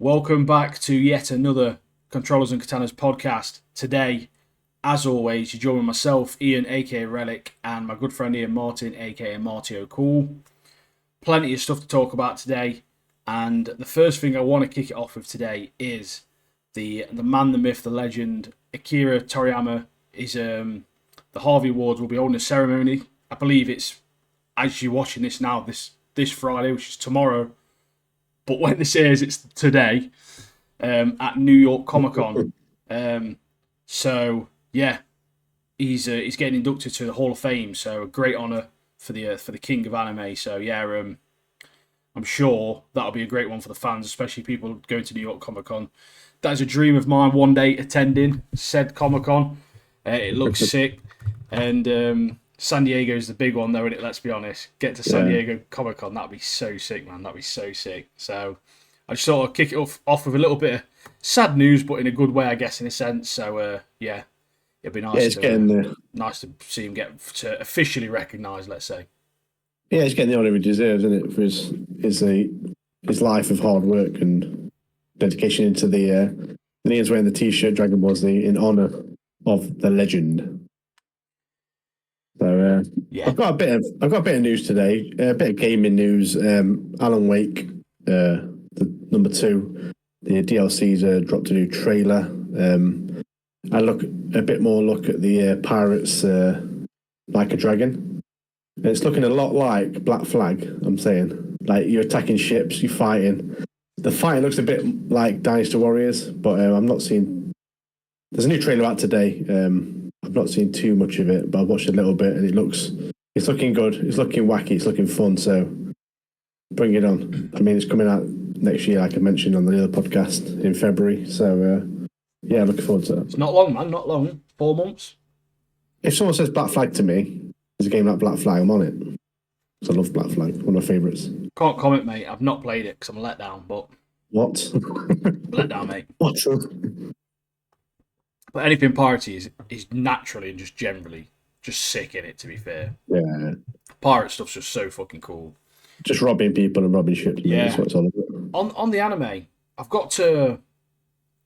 Welcome back to yet another Controllers and Katanas podcast. Today, as always, you join with myself, Ian, aka Relic, and my good friend Ian Martin, aka Marty O'Cool. Plenty of stuff to talk about today, and the first thing I want to kick it off with today is the man, the myth, the legend, Akira Toriyama. The Harvey Awards will be holding a ceremony. I believe it's, as you're watching this now, this Friday, which is tomorrow. But when this airs, it's today at New York Comic Con. So yeah, he's getting inducted to the Hall of Fame. So a great honor for the king of anime. So yeah, I'm sure that'll be a great one for the fans, especially people going to New York Comic Con. That is a dream of mine. One day attending said Comic Con. It looks sick, and San Diego is the big one, though, isn't it? Let's be honest. Get to San Diego Comic Con, that'd be so sick, man. That'd be so sick. So I just thought I'd kick it off with a little bit of sad news, but in a good way, I guess, in a sense. So yeah, it'd be nice. Nice to see him get to officially recognised. Let's say. Yeah, he's getting the honour he deserves, isn't it, for his life of hard work and dedication into the. And he is wearing the T-shirt Dragon Ball Z in honour of the legend. So yeah, I've got a bit of news today. A bit of gaming news. Alan Wake, the number 2, the DLC's dropped a new trailer. I look at the Pirates Like a Dragon. And it's looking a lot like Black Flag. I'm saying, like, you're attacking ships, you're fighting. The fighting looks a bit like Dynasty Warriors, but I'm not seeing. There's a new trailer out today. I've not seen too much of it, but I've watched a little bit, and it's looking good. It's looking wacky. It's looking fun. So bring it on. I mean, it's coming out next year, like I mentioned on the other podcast in February. So yeah, looking forward to that. It's not long, man. Not long. 4 months. If someone says Black Flag to me, there's a game like Black Flag, I'm on it. Because I love Black Flag. One of my favourites. Can't comment, mate. I've not played it because I'm let down. But what? Let down, mate. What? But anything piratey is naturally and just generally just sick in it, to be fair. Yeah. Pirate stuff's just so fucking cool. Just robbing people and robbing ships. Yeah. That's what it's all about. On the anime, I've got to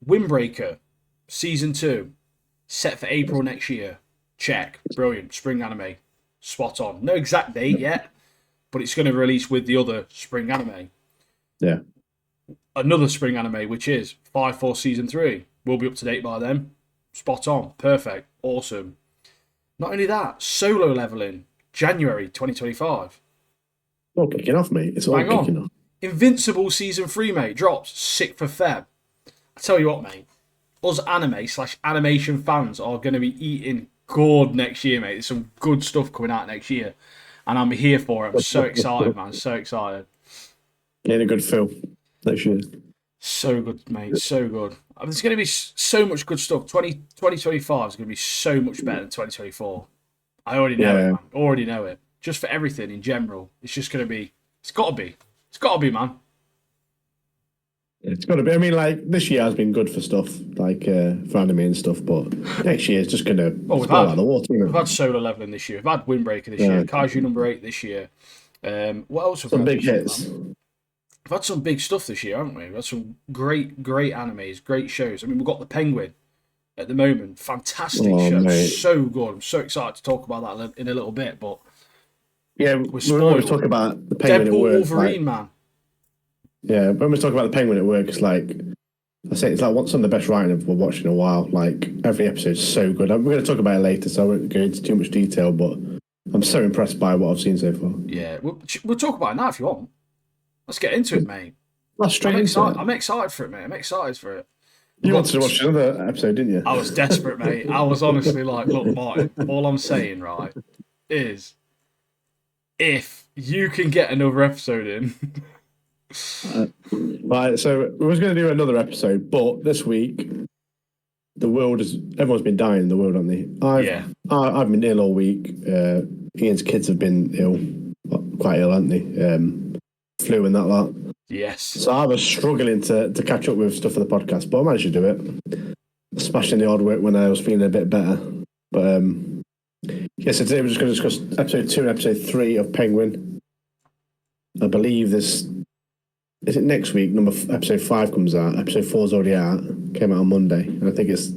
Windbreaker Season 2, set for April next year. Check. Brilliant. Spring anime. Spot on. No exact date yet, but it's going to release with the other spring anime. Yeah. Another spring anime, which is 5-4 Season 3. Will be up to date by then. Spot on. Perfect. Awesome. Not only that, Solo Leveling, January 2025. All kicking off, mate. It's all kicking off. Invincible Season 3, mate, drops 6th for Feb. I tell you what, mate. Us anime/animation fans are going to be eating good next year, mate. There's some good stuff coming out next year. And I'm here for it. I'm so excited, man. So excited. Getting a good film next year. So good, mate. So good. There's going to be so much good stuff. 2025 is going to be so much better than 2024. I already know it, man. Already know it. Just for everything in general. It's just going to be... It's got to be. It's got to be, man. It's got to be. I mean, like, this year has been good for stuff, like for anime and stuff, but next year it's just going to blow out of the water. We've had Solo Leveling this year. We've had Windbreaker this year. Kaiju number 8 this year. What else have we had? Some big hits. We've had some big stuff this year, haven't we? We've had some great animes, great shows. I mean, we've got The Penguin at the moment. Fantastic show. Mate. So good. I'm so excited to talk about that in a little bit, but yeah, we're always talking about The Penguin Deadpool, at work. Wolverine, man. Yeah, when we talk about The Penguin at work, it's like, I say, it's like some of the best writing we've watched in a while. Like, every episode's so good. We're going to talk about it later, so I won't go into too much detail, but I'm so impressed by what I've seen so far. Yeah, we'll talk about it now if you want. Let's get into it, mate. I'm excited for it, mate. I'm excited for it. You wanted to watch another episode, didn't you? I was desperate, mate. I was honestly like, look, Martin, all I'm saying, right, is if you can get another episode in... Right, so we was going to do another episode, but this week, everyone's been dying in the world, haven't they? I've been ill all week. Ian's kids have been quite ill, haven't they? Flu and that lot. Yes. So I was struggling to catch up with stuff for the podcast, but I managed to do it. Smashing the odd work when I was feeling a bit better. But so today we're just going to discuss episode 2 and episode 3 of Penguin. I believe there's is it next week? Episode 5 comes out. Episode 4 is already out. Came out on Monday, and I think it's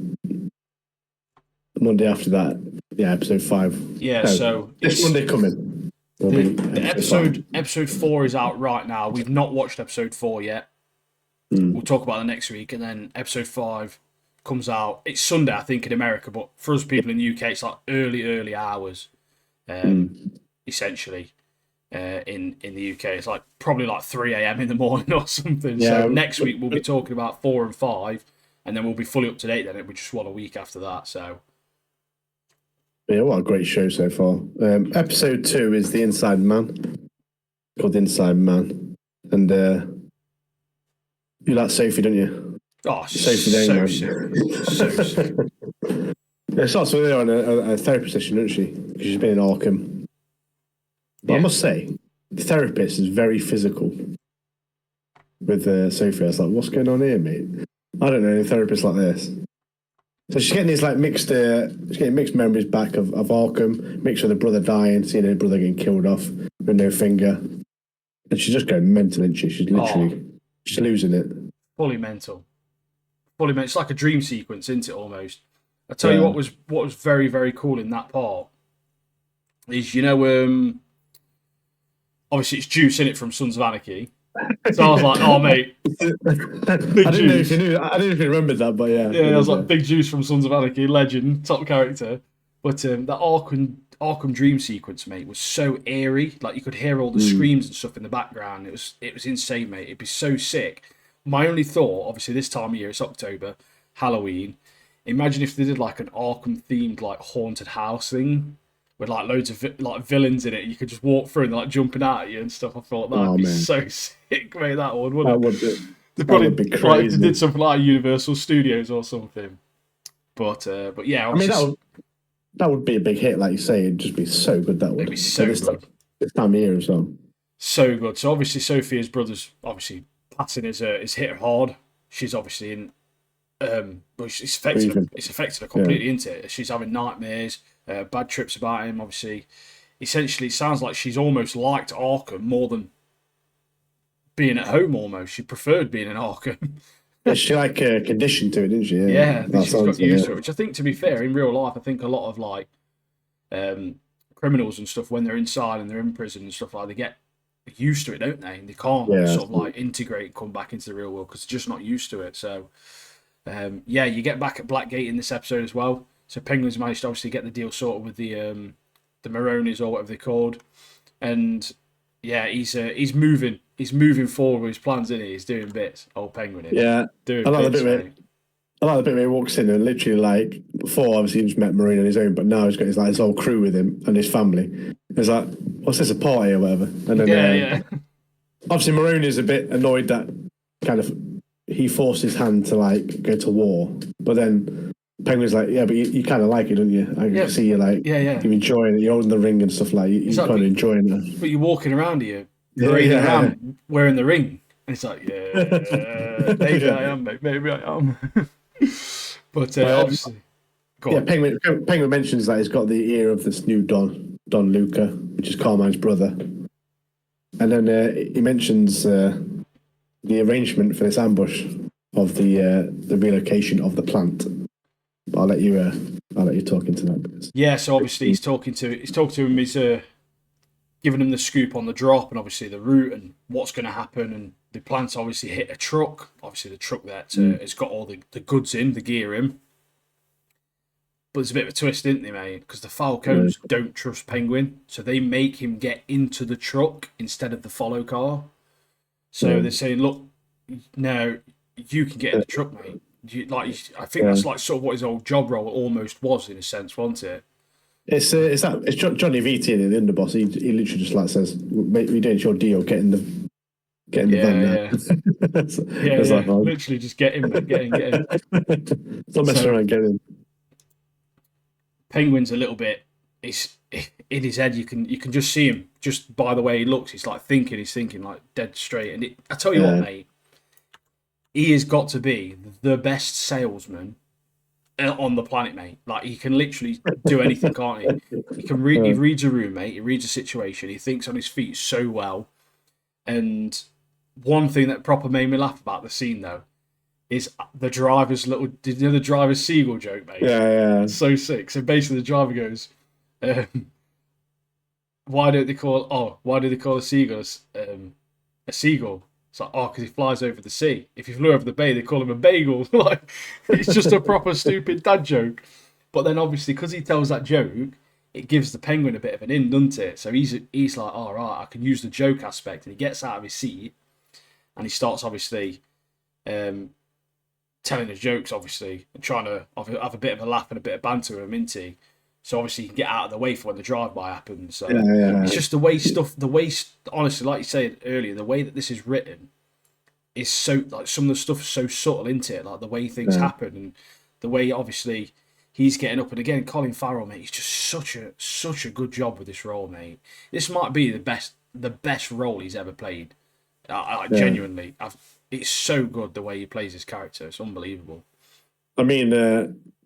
Monday after that. Yeah, episode 5. Yeah, No, so this Monday coming. The episode 4 is out right now. We've not watched episode 4 yet. We'll talk about it next week, and then episode 5 comes out. It's Sunday, I think, in America, but for us people in the UK, it's like early hours, essentially. In the UK, it's like probably like 3 a.m. in the morning or something. Yeah. So next week we'll be talking about 4 and 5, and then we'll be fully up to date. Then it'll be just one a week after that. So yeah, what a great show so far. Episode 2 is The Inside Man. Called The Inside Man, and you like Sophie, don't you? oh, Sophie so Day, sick, so sick. It starts with her on a therapy session, doesn't she? Because she's been in Arkham. But I must say, the therapist is very physical with Sophie. I was like, what's going on here, mate? I don't know any therapists like this. So she's getting these like mixed memories back of Arkham, mixed with her brother dying, seeing her brother getting killed off with no finger. And she's just going mental, isn't she? She's literally she's losing it. Fully mental. It's like a dream sequence, isn't it, almost? I tell you what was very, very cool in that part is, obviously it's Juice in it from Sons of Anarchy. So I was like, oh mate, I didn't know if you knew. I didn't even remember that, but yeah. Yeah, I was like, Big Juice from Sons of Anarchy, legend, top character. But that Arkham dream sequence, mate, was so eerie. Like you could hear all the screams and stuff in the background. It was insane, mate. It'd be so sick. My only thought, obviously, this time of year, it's October, Halloween. Imagine if they did like an Arkham themed like haunted house thing with like loads of like villains in it. You could just walk through and like jumping out at you and stuff. I thought that'd be so sick, mate. That one, wouldn't it? They probably be crazy. Like, they did something like Universal Studios or something. But yeah, I mean that would be a big hit, like you say. It'd just be so good. That would. It'd be so good. This time of year as well. So good. So obviously Sophia's brother's obviously passing is hit her hard. She's obviously in. But it's affected her completely, isn't it? She's having nightmares, bad trips about him. Obviously, essentially, it sounds like she's almost liked Arkham more than being at home. Almost, she preferred being in Arkham. She like conditioned to it, didn't she? Yeah, I think she's got used to it. Which I think, to be fair, in real life, I think a lot of like criminals and stuff, when they're inside and they're in prison and stuff like, they get used to it, don't they? And they can't sort of like integrate, come back into the real world because they're just not used to it. So. You get back at Blackgate in this episode as well. So Penguin's managed to obviously get the deal sorted with the Maronis or whatever they're called, and he's moving forward with his plans, isn't he? He's doing bits. Old Penguin is. Yeah, doing I like bits, the bit where he walks in and literally like before obviously he just met Marine on his own, but now he's got his whole crew with him and his family. It's like, what's this, a party or whatever? And then obviously Marine is a bit annoyed that kind of. He forced his hand to like go to war, but then Penguin's like, yeah, but you kind of like it, don't you? I can see you like, you're enjoying it. You're holding the ring and stuff like. You're kind of enjoying it. But you're walking around here, around wearing the ring, and it's like, maybe I am, mate. Maybe I am. But obviously, Penguin mentions that he's got the ear of this new Don Luca, which is Carmine's brother, and then he mentions. The arrangement for this ambush of the relocation of the plant. But I'll let you talk into that. Yeah, so obviously he's talking to him. He's giving him the scoop on the drop and obviously the route and what's going to happen. And the plant's obviously hit a truck. Obviously the truck that has got all the goods in, the gear in. But there's a bit of a twist, isn't there, mate? Because the Falcons don't trust Penguin, so they make him get into the truck instead of the follow car. So they're saying, look, no, you can get in the truck, mate. I think that's like sort of what his old job role almost was in a sense, wasn't it? It's Johnny Vitti, the underboss. He literally just like says, "Mate, we're doing your deal. Get in the van." Literally just get in, mate. Get in. Don't mess around, get in. Penguin's a little bit. He's in his head. You can just see him just by the way he looks. He's like thinking. He's thinking like dead straight. And I tell you what, mate, he has got to be the best salesman on the planet, mate. Like he can literally do anything, can't he? He can read. He reads a room, mate. He reads a situation. He thinks on his feet so well, and one thing that proper made me laugh about the scene though is the driver's little. Did you know the driver's seagull joke, mate? Yeah, yeah, So sick. So basically, the driver goes, um, why do they call a seagull a seagull? It's like, oh, because he flies over the sea. If he flew over the bay, they call him a bagel. Like, it's just a proper stupid dad joke. But then obviously, because he tells that joke, it gives the penguin a bit of an in, doesn't it? So he's like, all right, I can use the joke aspect, and he gets out of his seat and he starts obviously um, telling his jokes, obviously, and trying to have a bit of a laugh and a bit of banter with him, isn't he? So obviously, you can get out of the way for when the drive-by happens. So yeah, yeah. it's just honestly, like you said earlier, the way that this is written is so, like, some of the stuff is so subtle, isn't it? Like the way things Yeah. happen and the way obviously he's getting up. And again, Colin Farrell, mate, he's just such a good job with this role, mate. This might be the best role he's ever played. Yeah. Genuinely, it's so good the way he plays his character. It's unbelievable. I mean,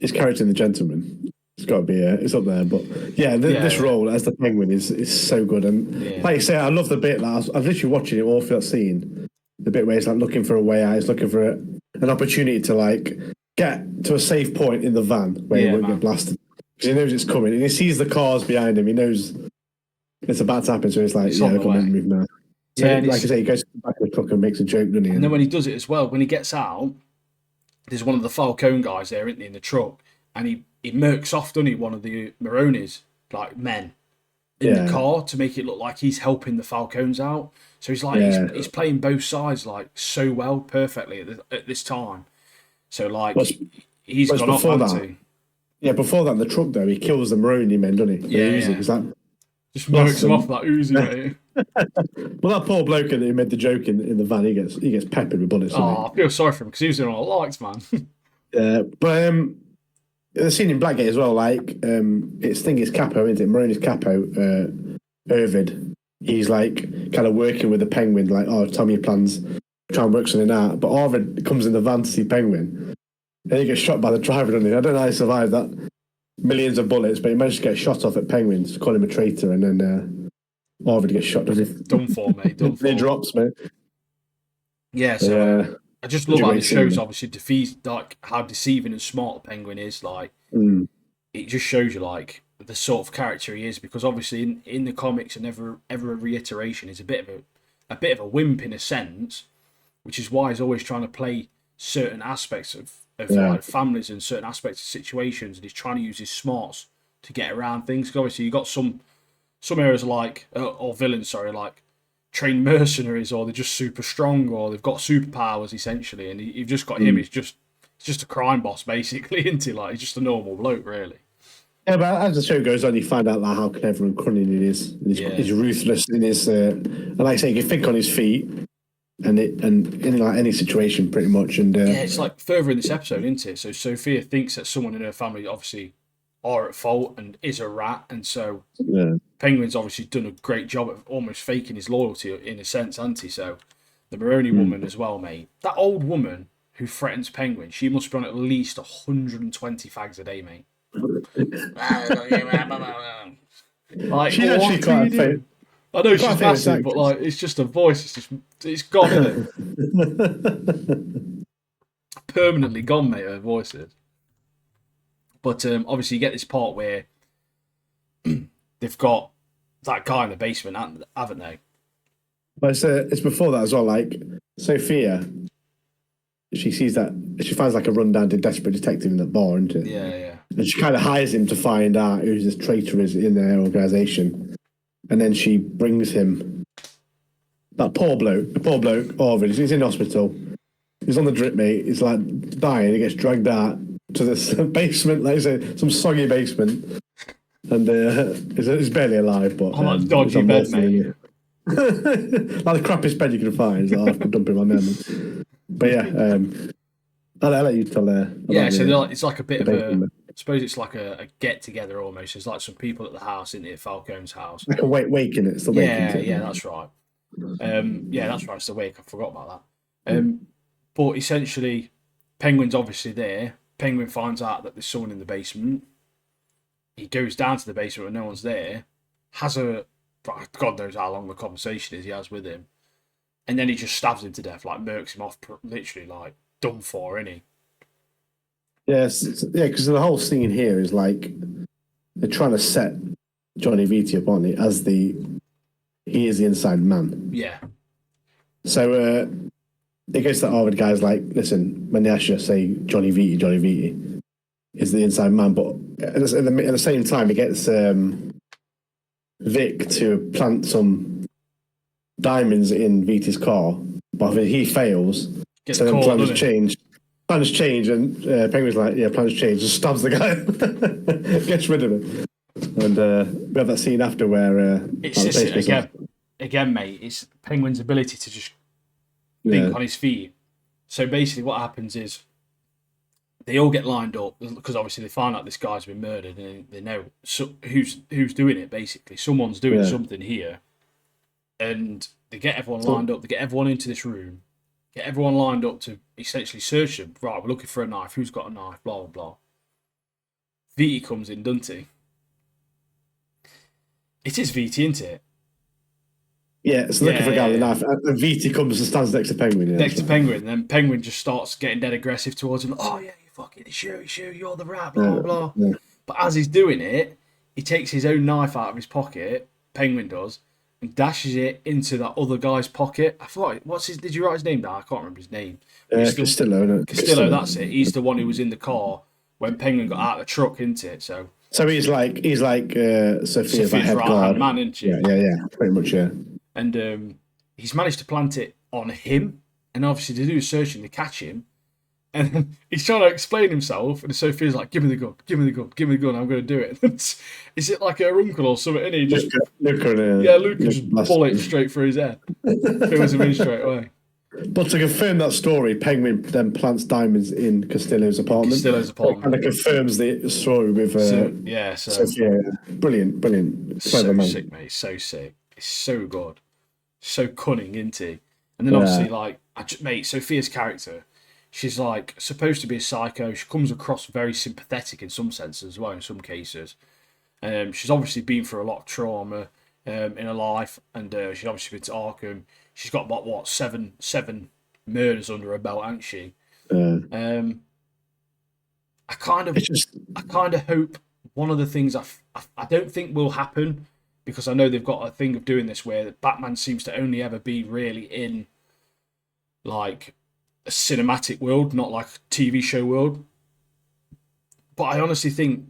his character in The Gentleman, it's got to be, it's up there. But yeah, this Yeah, role as the Penguin is so good. And yeah, like you say, I love the bit that I was literally watching it all through that scene. The bit where he's like looking for a way out, he's looking for an opportunity to like get to a safe point in the van where he yeah, won't get man. blasted because he knows it's coming and he sees the cars behind him. He knows it's about to happen, so he's like, It's "Yeah, on I've the got to way. move now." So, Yeah, and like I say, he goes to the back of the truck and makes a joke, doesn't he? then when he does it as well, when he gets out, there's one of the Falcone guys there, isn't he, in the truck, and he murks off, doesn't he, one of the Maronis, like men, in the Yeah, car to make it look like he's helping the Falcones out. So he's like yeah. he's playing both sides like so well, perfectly at this time. So like What's, he's what's gone off, before hasn't that? he? Yeah, before that, in the truck though, he kills the Maroni men, doesn't he? The Yeah, Uzi. yeah. He's like, Just blasts murks him off them. that Uzi, mate. Well, that poor bloke who made the joke in the van, he gets peppered with bullets, doesn't Oh, I feel sorry for him because he was doing all I liked, man. he? But the scene in Blackgate as well, like it's Capo, isn't it? Maroni's Capo, Irvid. He's like kind of working with the Penguin, like, oh, tell me your plans, try and work something out. But Arvid comes in the van to see Penguin, and he gets shot by the driver, doesn't he? I don't know how he survived that. Millions of bullets, but he managed to get shot off at Penguins, call him a traitor, and then Arvid gets shot, doesn't Done for, mate. he? Done He for. drops, mate. Yeah. But, So yeah, I just such love a how great this scene, shows man. obviously defeat like how deceiving and smart the Penguin is. Like Mm. it just shows you like the sort of character he is because obviously in the comics and ever a reiteration he's a bit of a wimp in a sense, which is why he's always trying to play certain aspects of Yeah, like families and certain aspects of situations, and he's trying to use his smarts to get around things. 'Cause obviously you got some areas like or villains, sorry, like trained mercenaries, or they're just super strong, or they've got superpowers essentially, and you've just got him. mm. He's just a crime boss basically, isn't he? Like he's just a normal bloke, really. Yeah, but as the show goes on, you find out like how clever and cunning he is. And Yeah, he's ruthless in his, and like I say, he can think on his feet, and in like any situation, pretty much. And yeah. It's like further in this episode, isn't it? So Sophia thinks that someone in her family obviously are at fault and is a rat, and so yeah, Penguin's obviously done a great job of almost faking his loyalty in a sense, hasn't he? So the Maroney mm. woman as well, mate. That old woman who threatens Penguin, she must be on at least 120 fags a day, mate. Like, She's actually what are you doing? I know quite a she's famous massive, but actress. like, it's just a voice. It's gone, isn't it? Permanently gone, mate. Her voice is. But obviously, you get this part where they've got that guy in the basement, haven't they? But it's before that as well. Like Sophia, she sees that she finds like a rundown desperate detective in that bar, isn't it? Yeah, yeah. And she kind of hires him to find out who this traitor is in their organisation, and then she brings him that poor bloke, Orvid. He's in hospital. He's on the drip, mate. He's like dying. He gets dragged out to this basement, like I say, some soggy basement, and he's barely alive, but On that he's dodgy on bed, morphine. mate. Like the crappiest bed you can find. He's like, I could dump him on them. But yeah, I'll let you tell Yeah, about so it's like a bit the of a. basement. I suppose it's like a get together almost. There's like some people at the house, isn't it? Falcone's house. Like a wake in it. It's the wake, isn't Yeah, it? yeah, that's right. Yeah, that's right. It's the wake. I forgot about that. But essentially, Penguin's obviously there. Penguin finds out that there's someone in the basement. He goes down to the basement when no one's there. Has a God knows how long the conversation is he has with him. and then he just stabs him to death, like murks him off, literally like done for, isn't he? Yes, yeah, because the whole scene here is like they're trying to set Johnny Viti up, aren't they? He is the inside man. Yeah. So it goes to that Harvard guy's like, listen, when they ask you, say Johnny Viti is the inside man, but at the same time, he gets Vic to plant some diamonds in Viti's car, but he fails. Gets so then caught, plans doesn't change. Plans change, and Penguin's like, yeah, plans change, just stabs the guy, gets rid of him. And we have that scene after where it's just, again, mate, it's Penguin's ability to just think on his feet. So basically, what happens is they all get lined up because obviously they find out this guy's been murdered, and they know who's doing it. Basically, someone's doing something here, and they get everyone lined up. They get everyone into this room, get everyone lined up to essentially search them. Right, we're looking for a knife. Who's got a knife? Blah blah blah. Viti comes in, doesn't he? It is Viti, isn't it? Yeah, so looking for a guy with a knife. And Viti comes and stands next to Penguin. Yeah, next to Penguin, and then Penguin just starts getting dead aggressive towards him. Oh yeah, you fucking it's you, you're the rat, blah blah. Yeah. But as he's doing it, he takes his own knife out of his pocket. Penguin does, and dashes it into that other guy's pocket. I thought, did you write his name down? I can't remember his name. Castillo, that's it. He's the one who was in the car when Penguin got out of the truck, isn't it? So he's like Sophia's like head guard man, isn't she? Yeah, pretty much, yeah. And he's managed to plant it on him, and obviously they do searching, they catch him, and he's trying to explain himself, and Sophia's like, give me the gun, I'm going to do it. Is it like her uncle or something? And he just Luca just bullet straight through his head. Fills him in straight away. But to confirm that story, Penguin then plants diamonds in Castillo's apartment. And it confirms the story with Sophia. Brilliant. So sick, mate. So sick. It's so good. So cunning, isn't he? And then obviously, mate, Sophia's character, she's like supposed to be a psycho. She comes across very sympathetic in some senses as well, in some cases. She's obviously been through a lot of trauma in her life, and she's obviously been to Arkham. She's got about seven murders under her belt, hasn't she? I kind of hope one of the things I don't think will happen, because I know they've got a thing of doing this where Batman seems to only ever be really in like a cinematic world, not like a TV show world. But I honestly think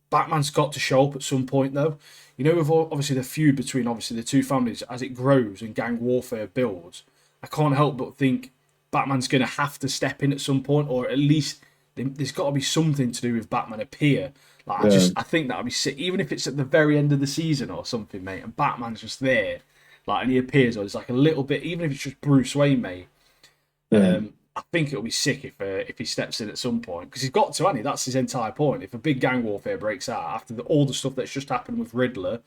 Batman's got to show up at some point, though. You know, with obviously the feud between obviously the two families, as it grows and gang warfare builds, I can't help but think Batman's going to have to step in at some point, or at least there's got to be something to do with Batman appear. Like, I think that would be sick, even if it's at the very end of the season or something, mate, and Batman's just there, like, and he appears, or it's like a little bit, even if it's just Bruce Wayne, mate. I think it'll be sick if he steps in at some point, because he's got to, hasn't he? That's his entire point. If a big gang warfare breaks out after all the stuff that's just happened with Riddler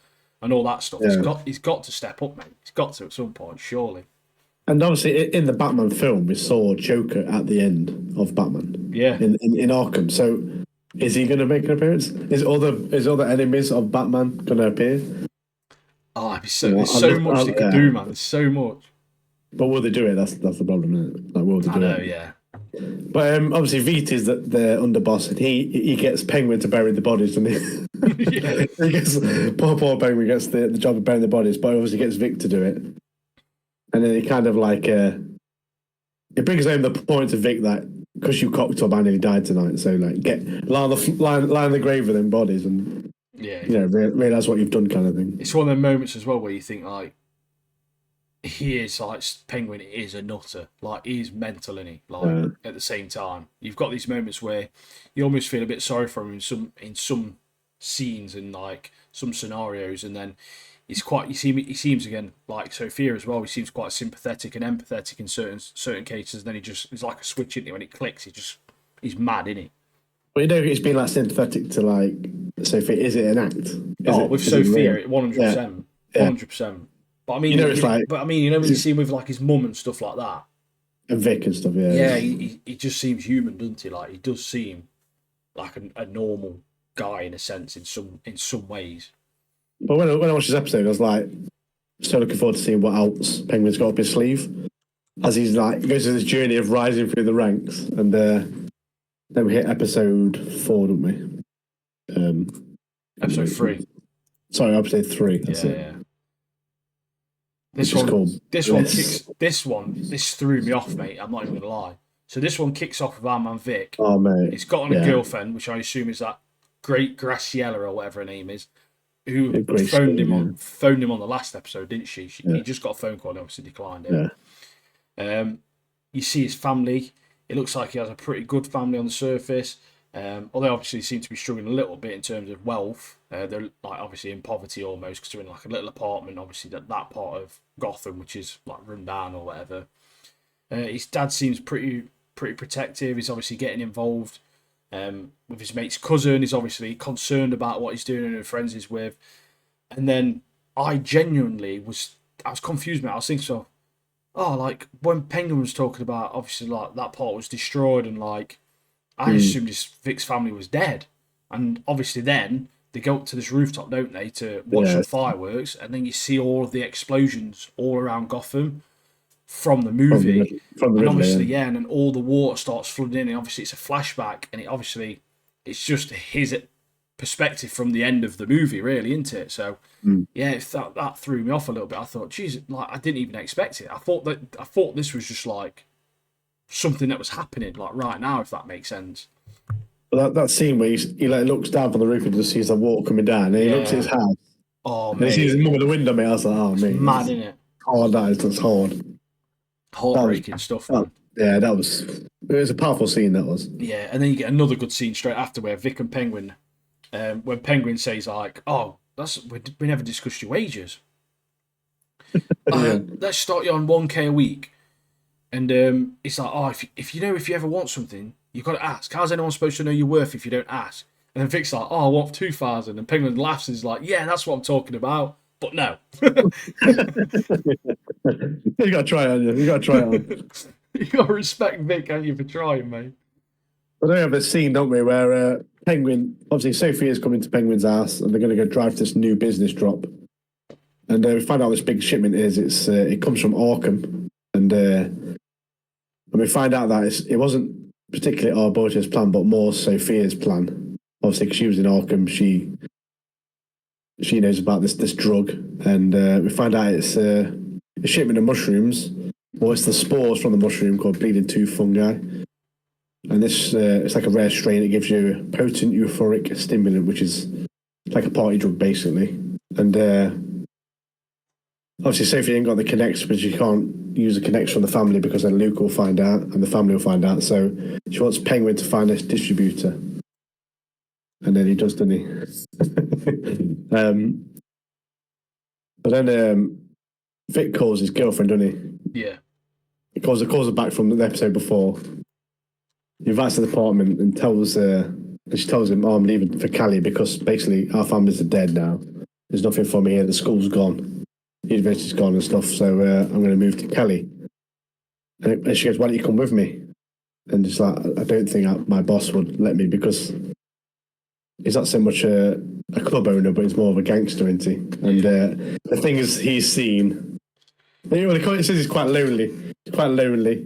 and all that stuff, he's got to step up, mate. He's got to at some point, surely. And obviously, in the Batman film, we saw Joker at the end of Batman. Yeah. In Arkham. So, is he going to make an appearance? Is all the enemies of Batman going to appear? Oh, there's so much they could do, man. There's so much. But will they do it? That's the problem, isn't it? Like, will they do it? Yeah. But obviously, Vita's the underboss, and he gets Penguin to bury the bodies, and he gets poor Penguin gets the job of burying the bodies, but obviously gets Vic to do it. And then he kind of like it brings home the point to Vic that because you cocked up, I nearly died tonight, so like lie on the grave with them bodies, and realize what you've done, kind of thing. It's one of them moments as well where you think like, he is like, Penguin is a nutter, like he's mental, isn't he? Like at the same time, you've got these moments where you almost feel a bit sorry for him in some scenes and like some scenarios, and then he seems again like Sophia as well. He seems quite sympathetic and empathetic in certain cases. And then he's like a switch, isn't he? When it clicks, he's mad, isn't he? But he's been like sympathetic to like Sophia. Is it an act? With Sophia, 100%, 100%. But I mean, when you see him with like his mum and stuff like that, and Vic and stuff, he just seems human, doesn't he? Like he does seem like a normal guy in a sense, in some ways. But when I watched this episode, I was like, So looking forward to seeing what else Penguin's got up his sleeve as he's like goes on this journey of rising through the ranks. And then we hit episode 4, don't we? Episode 3. Sorry, episode 3. That's it. Yeah. This threw me off, mate. I'm not even gonna lie. So this one kicks off with our man Vic. Oh mate, he's got on a girlfriend, which I assume is that great Graciela or whatever her name is, who phoned him on the last episode, didn't she? He just got a phone call and obviously declined it. Yeah. You see his family. It looks like he has a pretty good family on the surface. Although obviously seem to be struggling a little bit in terms of wealth. They're like obviously in poverty almost because they're in like a little apartment. Obviously that part of Gotham, which is like run down or whatever. His dad seems pretty protective. He's obviously getting involved with his mate's cousin. He's obviously concerned about what he's doing and who friends he's with. And then I genuinely was confused, mate. I was thinking so. Oh, like when Penguin was talking about obviously like that part was destroyed and like I assumed Vic's family was dead. And obviously then they go up to this rooftop, don't they, to watch some fireworks, and then you see all of the explosions all around Gotham from the movie. And obviously, and then all the water starts flooding in, and obviously it's a flashback, and it's just his perspective from the end of the movie, really, isn't it? So that threw me off a little bit. I thought, geez, like I didn't even expect it. I thought this was just like something that was happening like right now, if that makes sense. Well, that scene where he like looks down from the roof and just sees the water coming down, and he looks at his house. Oh, man! He sees his mum at the window, mate. I was like, oh, mate, it's mad, isn't it? Hard, that's hard. Heartbreaking stuff, man. Yeah, it was a powerful scene. That was. Yeah, and then you get another good scene straight after where Vic and Penguin, when Penguin says like, "Oh, we never discussed your wages. Let's start you on 1K a week." And it's like, oh, if you ever want something, you've got to ask. How's anyone supposed to know your worth if you don't ask? And then Vic's like, oh, I want 2,000. And Penguin laughs and is like, yeah, that's what I'm talking about. But no. You got to try it on you. You got to try it on. You got to respect Vic, haven't you, for trying, mate? But we have this scene, don't we, where Penguin, obviously Sophia's coming to Penguin's house and they're going to go drive this new business drop. And we find out this big shipment is. It comes from Arkham. And we find out that it wasn't particularly Arbota's plan, but more Sophia's plan. Obviously, because she was in Arkham, she knows about this drug, and we find out it's a shipment of mushrooms, or it's the spores from the mushroom called bleeding tooth fungi. And this it's like a rare strain. It gives you a potent euphoric stimulant, which is like a party drug, basically. And obviously, Sophie ain't got the connects, but she can't use the connects from the family because then Luke will find out and the family will find out. So she wants Penguin to find this distributor. And then he does, doesn't he? But then Vic calls his girlfriend, doesn't he? Yeah. He calls her back from the episode before. He invites her to the apartment and she tells him, oh, I'm leaving for Cali because basically our families are dead now. There's nothing for me here. The school's gone. University's gone and stuff, so I'm going to move to Kelly. And she goes, why don't you come with me? And it's like, I don't think my boss would let me because he's not so much a club owner, but he's more of a gangster, isn't he? And the thing is, he's seen. It says he's quite lonely. He's quite lonely.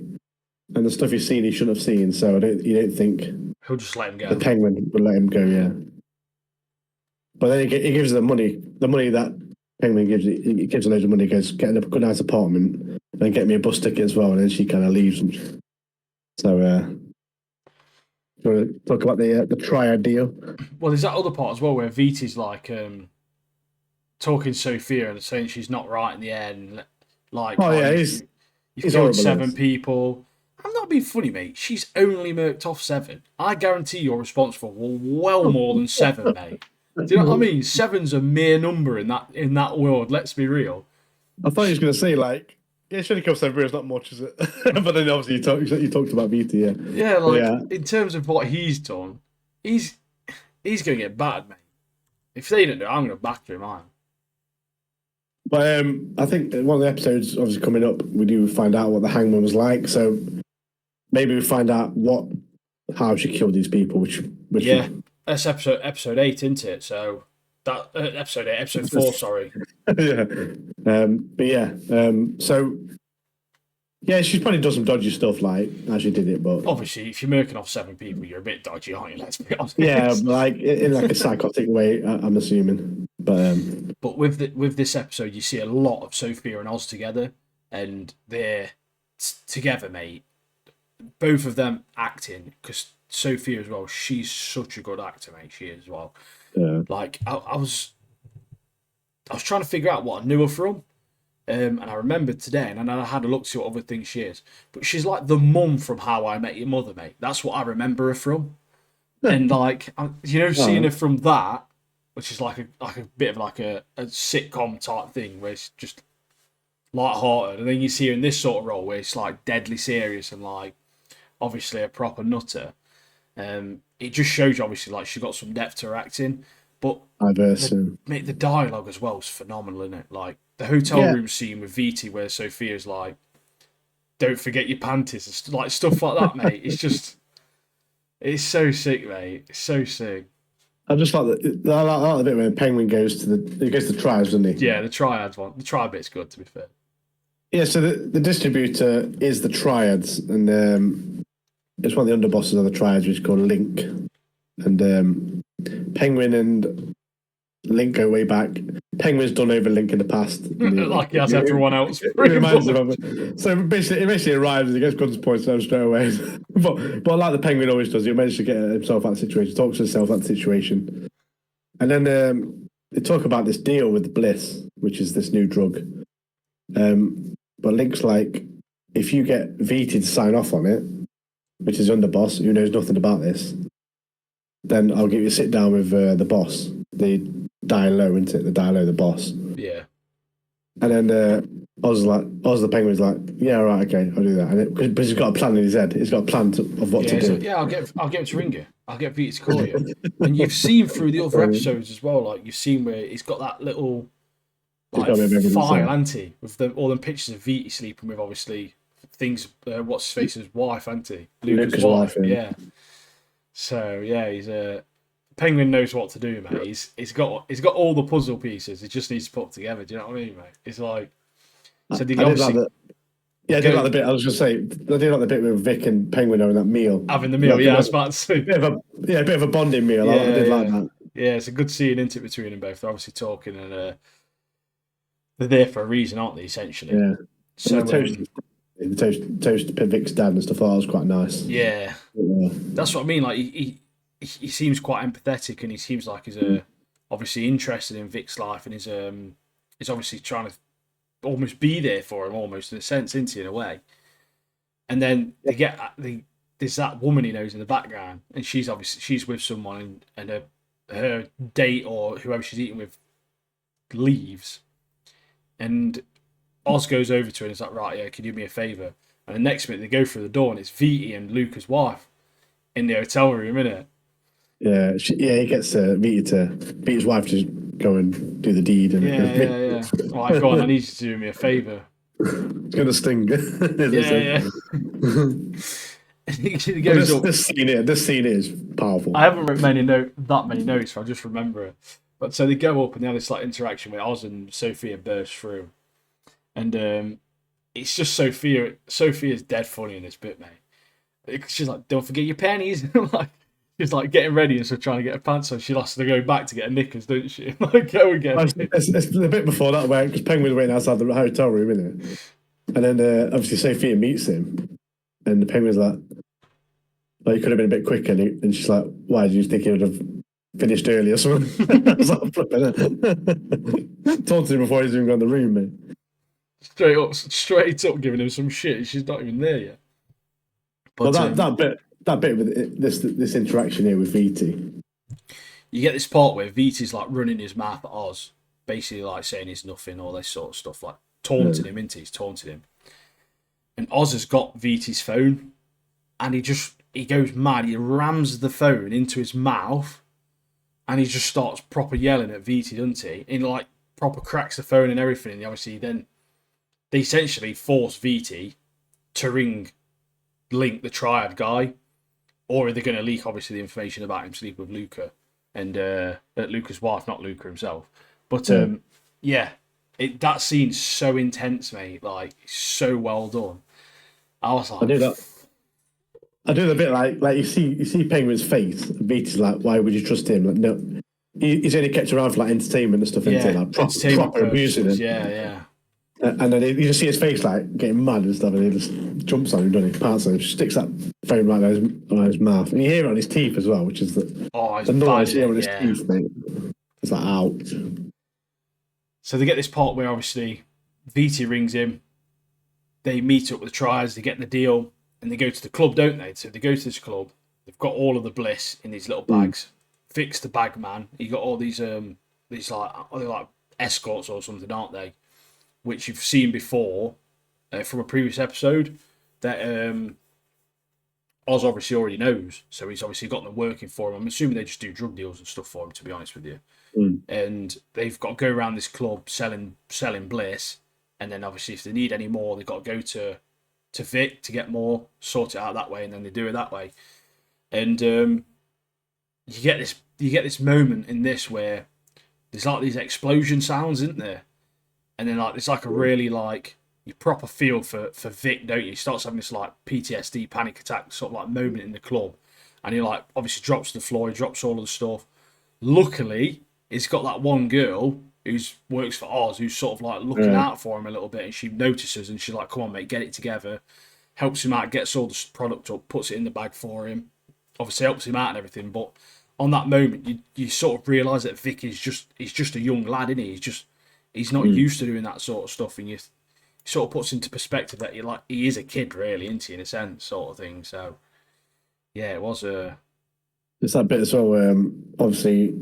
And the stuff he's seen, he shouldn't have seen, so you don't think he'll just let him go. The Penguin would let him go, yeah. But then he gives her the money that Penguin he gives her loads of money, goes, get a good nice apartment, and then get me a bus ticket as well, and then she kind of leaves. So, do you want to talk about the triad deal? Well, there's that other part as well where Vita's like talking to Sophia and saying she's not right in the end. Like, you've killed 7 people. I'm not being funny, mate. She's only murked off 7. I guarantee you're responsible for well more than 7, mate. Do you know what I mean? 7's a mere number in that world. Let's be real. I thought he was going to say like, yeah, it should have killed 7 people. It's not much, is it? But then obviously you talked about Vita, yeah. Yeah, in terms of what he's done, he's going to get battered, mate. If they don't do it, I'm going to back him, man. But I think one of the episodes obviously coming up, we do find out what the Hangman was like. So maybe we find out how she killed these people, which yeah. That's episode 8, isn't it? So that episode 4, sorry. Yeah. But yeah, so yeah, she's probably done some dodgy stuff like as she did it, but Obviously, if you're murking off 7 people, you're a bit dodgy, aren't you? Let's be yeah, honest. like in like a psychotic way, I'm assuming. But But with this episode, you see a lot of Sophia and Oz together, and they're together, mate. Both of them acting, because Sophia as well. She's such a good actor, mate. She is as well. yeah, Like I was trying to figure out what I knew her from, and I remembered today, and then I had a look to see what other things she is. But she's like the mum from How I Met Your Mother, mate. That's what I remember her from. And like, seeing oh, her from that, which is like a bit of like a sitcom type thing where it's just light-hearted, and then you see her in this sort of role where it's like deadly serious and like obviously a proper nutter. It just shows you obviously like she got some depth to her acting, but diverse. the dialogue as well is phenomenal, isn't it? Like the hotel Yeah, room scene with Viti where Sophia's like, "Don't forget your panties," and like stuff like that, mate. It's so sick, mate. It's so sick. I just like I like the bit when Penguin goes to tribes, doesn't he? Yeah, the triads one. The triad bit's good, to be fair. Yeah, so the distributor is the Triads, and it's one of the underbosses of the Triads, which is called Link. And Penguin and Link go way back. Penguin's done over Link in the past. Like he has everyone else, It pretty reminds him much. of it. So basically, it basically arrives and he gets guns pointed at him straight away. but like the Penguin always does, he manages to get himself out of the situation, talks himself out of the situation. And then they talk about this deal with Bliss, which is this new drug. But Link's like, if you get Viti to sign off on it, which is underboss, who knows nothing about this, then I'll give you a sit down with the boss, the die low, isn't it? The die low, the boss. Yeah. And then Oz the Penguin's like, yeah, right, okay, I'll do that. And because he's got a plan in his head, he's got a plan of what Yeah, to do. like, yeah, I'll get him to ring you. I'll get Viti to call you. And you've seen through the other episodes as well, like you've seen where he's got that little He's like got a bit of evidence file, there. anti, with all them pictures of Viti sleeping with obviously things. What's his face's wife, anti Luca's wife. Yeah. So yeah, he's a Penguin knows what to do, mate. He's got all the puzzle pieces. He just needs to put together. Do you know what I mean, mate? It's like so. They I did like obviously that. Yeah, I did like the bit. I was just saying, I did like the bit with Vic and Penguin having that meal. having the meal. Like Yeah, I was about to say. a bit of a bonding meal. I Yeah, did like yeah, that. yeah. It's a good scene, isn't it, between them both? They're obviously talking, and they're there for a reason, aren't they? Essentially. Yeah. And So the toast to Vic's dad and stuff like that was quite nice. yeah, Yeah. that's what I mean. Like he seems quite empathetic, and he seems like he's obviously interested in Vic's life, and he's obviously trying to almost be there for him, almost in a sense, isn't he, in a way. And then there's that woman he knows in the background, and she's with someone, and her date or whoever she's eating with leaves, and Oz goes over to her and is like, right, yeah, can you do me a favour? And the next minute they go through the door and it's Viti and Luca's wife in the hotel room, innit? Yeah, he gets Vita's wife to go and do the deed. And Yeah. Right, go on, I need you to do me a favour. It's gonna sting. Yeah. He goes up. This scene is powerful. I haven't written that many notes, so I just remember it. But so they go up and they have this like interaction where Oz and Sophia burst through, and it's just Sophia. Sophia's dead funny in this bit, mate. She's like, "Don't forget your pennies." Like she's like getting ready and so trying to get her pants on. She has to go back to get her knickers, don't she? Like go again. It's the bit before that where because Penguin's waiting outside the hotel room, isn't it? And then obviously Sophia meets him, and the Penguin's like, "Well, you could have been a bit quicker." And she's like, "Why? Did you think he would have finished early or something?" I was like, "Flipping it." Talked to him before he's even gone in the room, mate. Straight up giving him some shit. She's not even there yet. But But that bit with this interaction here with Viti. you get this part where Viti's like running his mouth at Oz, basically like saying he's nothing, all this sort of stuff, like taunting him, isn't he? He's taunting him. And Oz has got Viti's phone, and he goes mad. He rams the phone into his mouth, and he just starts proper yelling at Viti, doesn't he? And like proper cracks the phone and everything. And obviously then they essentially force Viti to ring Link, the Triad guy, or are they going to leak obviously the information about him sleeping with Luca and Luca's wife, not Luca himself. But yeah, That scene's so intense, mate. Like, so well done. I was like, I do that. I do the bit like you see Penguin's face. And Beatty's like, why would you trust him? Like, no, he's only kept around for like entertainment and stuff, yeah, like entertainment proper abusing purposes. him. Yeah. And then you just see his face like getting mad and stuff, and he just jumps on him, doesn't he? Parts on him, sticks that phone right on his mouth, and you hear it on his teeth as well, which is Oh, the noise you hear on his yeah. teeth, mate. It's like ouch. So they get this part where obviously VT rings him. They meet up with the Triers. They get the deal, and they go to the club, don't they? So they go to this club. They've got all of the bliss in these little bags. Fix the bag man. You got all these like, are they like escorts or something, aren't they? Which you've seen before from a previous episode that Oz obviously already knows. So he's obviously got them working for him. I'm assuming they just do drug deals and stuff for him, to be honest with you. And they've got to go around this club selling bliss. And then obviously if they need any more, they've got to go to Vic to get more, sort it out that way, and then they do it that way. And you get this moment in this where there's like these explosion sounds, isn't there? And then like there's like a really like you proper feel for Vic, don't you? He starts having this like PTSD panic attack sort of like moment in the club, and he like obviously drops to the floor, he drops all of the stuff. Luckily, he's got that one girl who works for Oz, who's sort of like looking out for him a little bit, and she notices and she's like, "Come on, mate, get it together." Helps him out, gets all the product up, puts it in the bag for him. Obviously helps him out and everything, but on that moment, you sort of realise that Vic is just a young lad, isn't he? He's not used to doing that sort of stuff, and you sort of puts into perspective that he is a kid, really, isn't he, in a sense, sort of thing. So yeah, it was a. It's that bit as well. Obviously,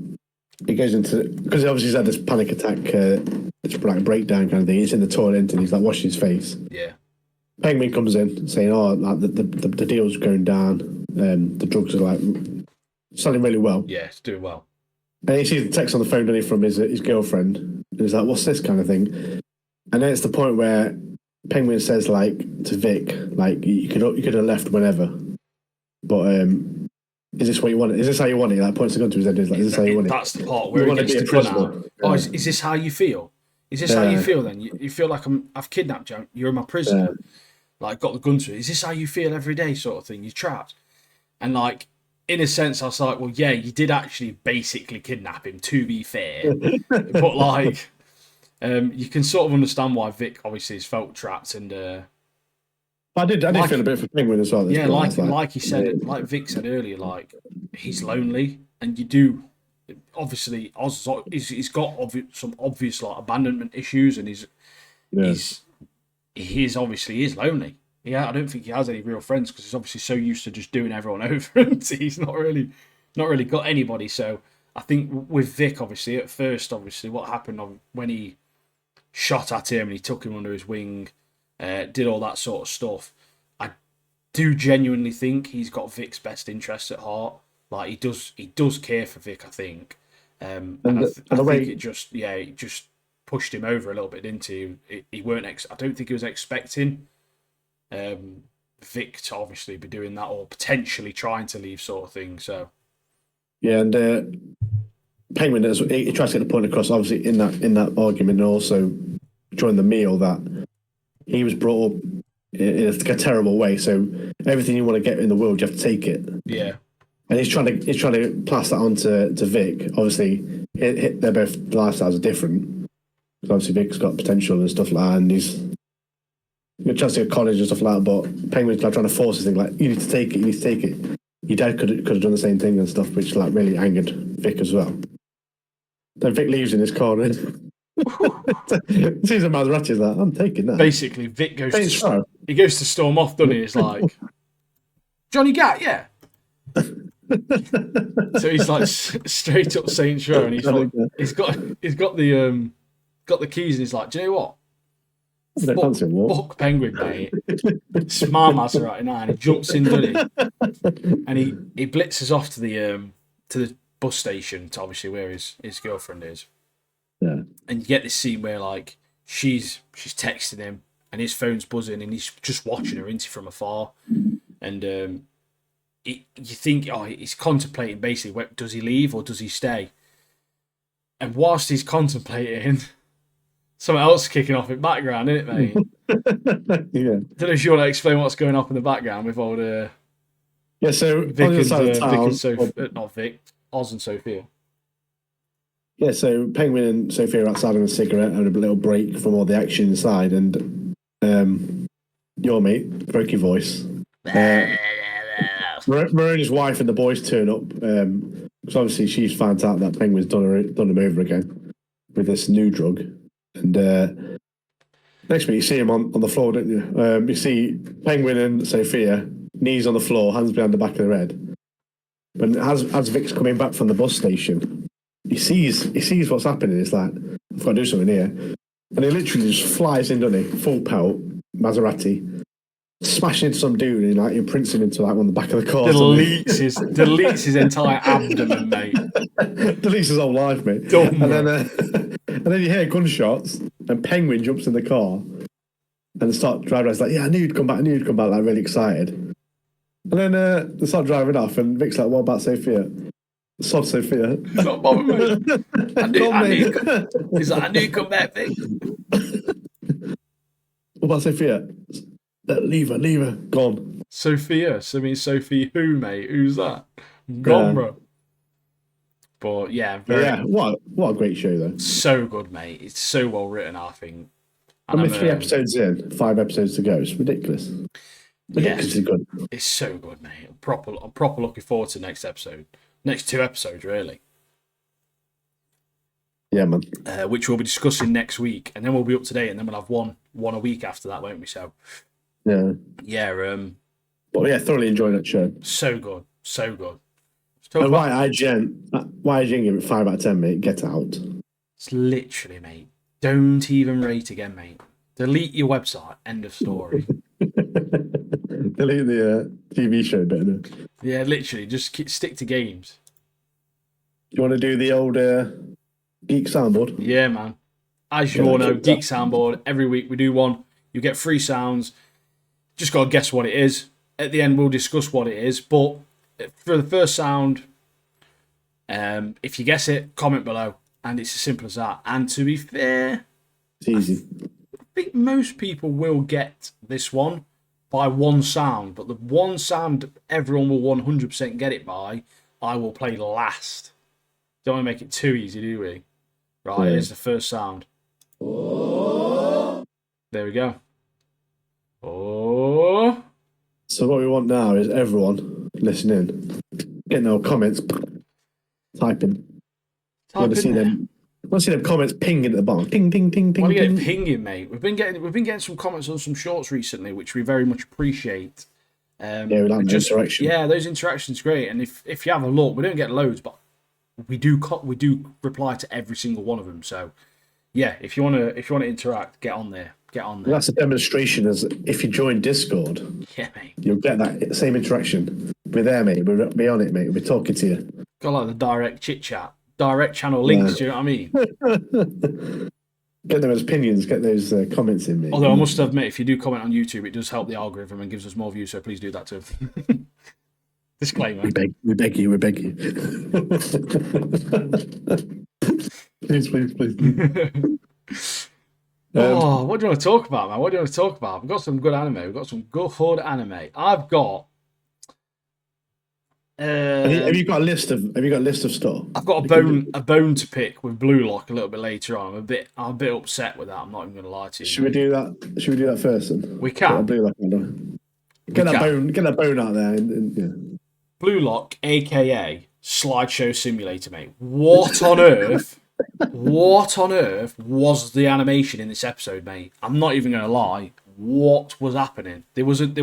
he goes into because he obviously had this panic attack, it's like breakdown kind of thing. He's in the toilet and he's like washing his face. Yeah. Penguin comes in saying, "Oh, like the deal's going down. The drugs are like selling really well." Yeah, it's doing well. And he sees the text on the phone, doesn't he, from his girlfriend, and he's like, "What's this kind of thing?" And then it's the point where Penguin says, like to Vic, like you could have left whenever, but is this what you want? Is this how you want it? Like points the gun to his head. Is like, is this how you want it? That's the part where he gets to gun out. Oh, is this how you feel? Is this how you feel? Then you feel like I've kidnapped you. You're my prisoner. Like got the gun to it. Is this how you feel every day, sort of thing? You're trapped, and like. In a sense, I was like, well, yeah, you did actually basically kidnap him, to be fair. But, like, you can sort of understand why Vic obviously has felt trapped. And I did feel a bit for Penguin as well. Yeah, like he said, like Vic said earlier, like, he's lonely. And you do, obviously, Oz, he's got some obvious, like, abandonment issues. And he obviously is lonely. Yeah, I don't think he has any real friends because he's obviously so used to just doing everyone over, and he's not really got anybody. So I think with Vic, obviously at first, obviously what happened when he shot at him and he took him under his wing, did all that sort of stuff. I do genuinely think he's got Vic's best interests at heart. Like he does care for Vic, I think. And I think it just pushed him over a little bit, didn't he? He weren't. I don't think he was expecting. Vic to obviously be doing that or potentially trying to leave, sort of thing. So yeah, and Penguin he tries to get the point across, obviously in that argument, and also during the meal that he was brought up in a terrible way. So everything you want to get in the world, you have to take it. Yeah, and he's trying to pass that on to Vic. Obviously, they're both lifestyles are different. Obviously, Vic's got potential and stuff like that, and he's got a chance to go to college and stuff like that, but Penguin's like trying to force his thing, like, you need to take it. Your dad could have done the same thing and stuff, which like really angered Vic as well. Then Vic leaves in his car and sees a Maserati, he's like, I'm taking that. Basically, Vic goes to storm off, doesn't he? It's like, Johnny Gat, yeah. So he's like straight up Saints Row, and he's got the keys, and he's like, do you know what? Fuck Penguin, mate. It's my Maserati now, and he jumps in, doesn't he? And he blitzes off to the bus station, to obviously where his girlfriend is. Yeah. And you get this scene where like she's texting him, and his phone's buzzing, and he's just watching her into from afar. And you think, he's contemplating basically, does he leave or does he stay? And whilst he's contemplating, Something else kicking off in the background, isn't it, mate? Yeah. Don't know if you want to explain what's going on in the background with old Yeah, so on Vic the other side of Vic and town, not Vic, Oz and Sophia. yeah, so Penguin and Sophia are outside on a cigarette and a little break from all the action inside, and your mate, croaky voice. Marona's wife and the boys turn up, because obviously she's found out that Penguin's done him over again with this new drug. And next minute you see him on the floor, don't you? You see Penguin and Sophia, knees on the floor, hands behind the back of their head. But as Vic's coming back from the bus station, he sees what's happening. It's like, I've got to do something here. And he literally just flies in, doesn't he? Full pelt, Maserati, smashing into some dude and like imprints him into like one of the back of the car. Deletes his entire abdomen, mate. Deletes his whole life, mate. Dumb, and then you hear gunshots and Penguin jumps in the car and start driving. It's like, yeah, I knew you'd come back, like really excited. And then they start driving off and Vic's like, what about Sophia? Sod Sophia. Not bother, mate. He's like, I knew you'd come back, Vic. What about Sophia? Leave her, gone. Sophia? So I mean, Sophie who, mate? Who's that? Gone, bro. But yeah, what a great show though. So good, mate. It's so well written, I think. And 3 episodes in, 5 episodes to go. It's ridiculous. Ridiculously good. It's so good, mate. I'm proper looking forward to the next episode. Next 2 episodes, really. Yeah, man. Which we'll be discussing next week, and then we'll be up to date, and then we'll have one a week after that, won't we? So, yeah. But yeah, thoroughly enjoyed that show. So good. And why IGN give it 5 out of 10, mate? Get out. It's literally, mate. Don't even rate again, mate. Delete your website. End of story. Delete the TV show bit. Yeah, literally. Just stick to games. Do you want to do the old Geek Soundboard? Yeah, man. As you all know, Geek Soundboard. Every week we do one. You get 3 sounds. Just got to guess what it is. At the end, we'll discuss what it is. But for the first sound, if you guess it, comment below. And it's as simple as that. And to be fair, it's easy. I think most people will get this one by 1 sound. But the 1 sound everyone will 100% get it by, I will play last. Don't want to make it too easy, do we? Right, here's the first sound. There we go. Oh. So what we want now is everyone listening, getting our comments, typing. Want to see them comments pinging at the bottom. Ping, ping, ping, ping. Want to get it pinging, mate? We've been getting some comments on some shorts recently, which we very much appreciate. We like the interaction. Yeah, those interactions great. And if you have a look, we don't get loads, but we do reply to every single one of them. So yeah, if you want to interact, get on there. Well, that's a demonstration. As if you join Discord, yeah, mate, you'll get that same interaction. We're there, mate. We'll be on it, mate. We're talking to you. Got like the direct chit chat, direct channel links. Do you know what I mean? Get those opinions, get those comments in, mate. Although I must admit, if you do comment on YouTube, it does help the algorithm and gives us more views. So please do that too. Disclaimer. We beg you. please. What do you want to talk about, man? We've got some good anime. We've got some good anime. I've got. Have you got a list of stuff? I've got a bone to pick with Blue Lock a little bit later on. I'm a bit upset with that. I'm not even going to lie to you. Should we do that first then? We can. Blue Lock. Get that bone out there. Yeah. Blue Lock, aka Slideshow Simulator, mate. What on earth? What on earth was the animation in this episode, mate? I'm not even going to lie. What was happening? I wasn't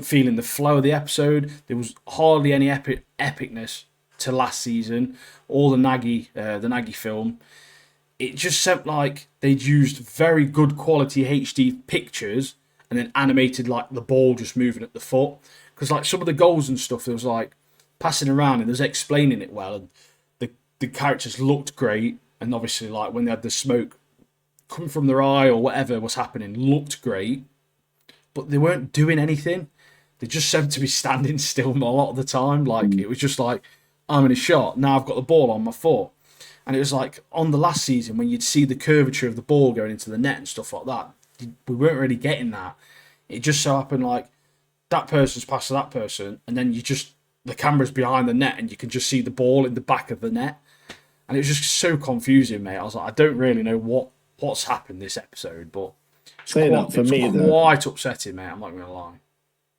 feeling the flow of the episode. There was hardly any epicness to last season or the Nagy film. It just seemed like they'd used very good quality HD pictures and then animated like the ball just moving at the foot. Because like some of the goals and stuff, there was like passing around and there was explaining it well, and the characters looked great, and obviously like when they had the smoke coming from their eye or whatever was happening, looked great, but they weren't doing anything. They just seemed to be standing still a lot of the time. Like it was just like, I'm in a shot, now I've got the ball on my foot. And it was like on the last season when you'd see the curvature of the ball going into the net and stuff like that. We weren't really getting that. It just so happened like that person's passed to that person, and then the camera's behind the net and you can just see the ball in the back of the net. And it was just so confusing, mate. I was like, I don't really know what's happened this episode, but it's quite upsetting, mate. I'm not going to lie.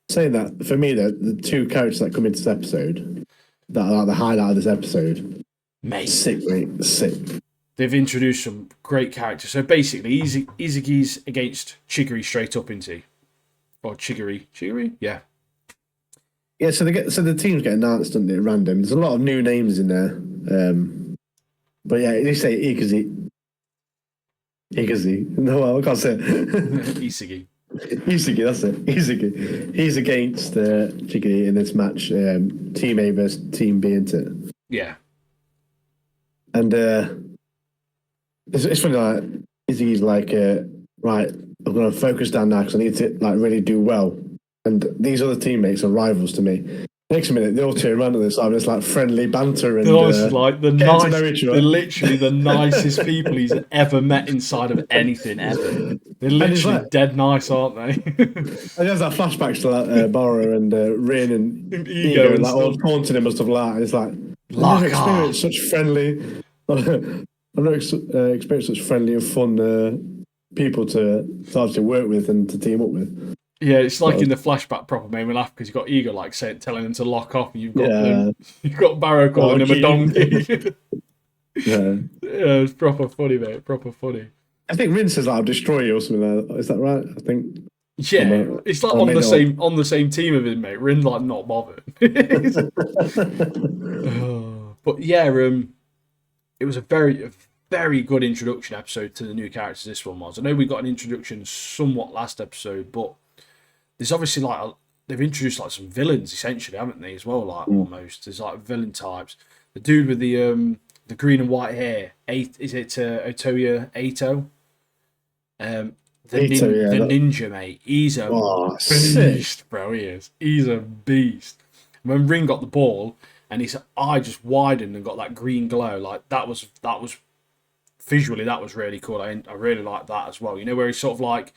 Saying that, for me, the two characters that come into this episode, that are like the highlight of this episode, mate, sick, mate, sick. They've introduced some great characters. So basically, Izugi's against Chigiri straight up, isn't he? Or Chigiri? Yeah. Yeah, so the teams get announced, don't they, at random. There's a lot of new names in there. But yeah, they say Iguzi. No, I can't say it. Isugi, that's it. Isugi. He's against Chigiri in this match. Team A versus Team B, isn't it? Yeah. And it's funny, like, Isugi's like, right, I'm going to focus down now because I need to like really do well. And these other teammates are rivals to me. Next minute, they all turn around and it's like friendly banter and like they're literally the nicest people he's ever met inside of anything ever. They're literally like, dead nice, aren't they? And there's that flashbacks to that Boro and Rin and Ego and like all taunting him and stuff like that. And it's like I've never experienced such friendly. I've never experienced such friendly and fun people to obviously work with and to team up with. Yeah, it's like in the flashback proper made me laugh because you've got Ego like telling him to lock off, and you've got Barrow calling him a donkey. Yeah, it's proper funny, mate. Proper funny. I think Rin says, "I'll destroy you" or something like that. Is that right? I think. Yeah, it's like on the same team of him, mate. Rin's like not bothered. But yeah, it was a very good introduction episode to the new characters. This one was. I know we got an introduction somewhat last episode, but there's obviously like they've introduced like some villains essentially, haven't they? As well, like almost there's like villain types. The dude with the green and white hair, is it Otoya Ato? The ninja, mate. He's a beast, sick. Bro. He is. He's a beast. When Ring got the ball and his eye just widened and got that green glow, like that was visually that was really cool. I really liked that as well. You know where he's sort of like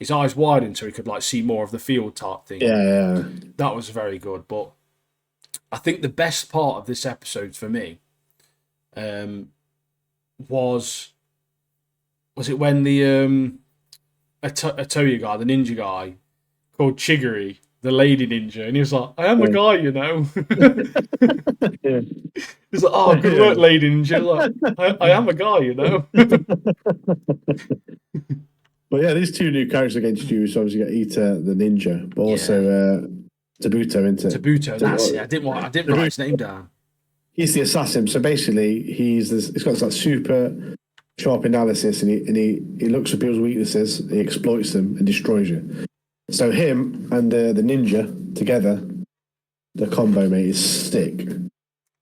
his eyes widened so he could like see more of the field type thing. Yeah. That was very good. But I think the best part of this episode for me was it when the Atoya guy, the ninja guy, called Chigiri, the lady ninja, and he was like, I am the guy, you know. Yeah. He's like, oh, good work, lady ninja. Like, I am a guy, you know. But yeah, these two new characters against you. So obviously you got Ita, the ninja, but also Tabuto, isn't it? Tabuto, that's it. I didn't write his name down. He's the assassin. So basically, he's got this like super sharp analysis, and he looks for people's weaknesses, he exploits them, and destroys you. So him and the ninja together, the combo, mate, is sick.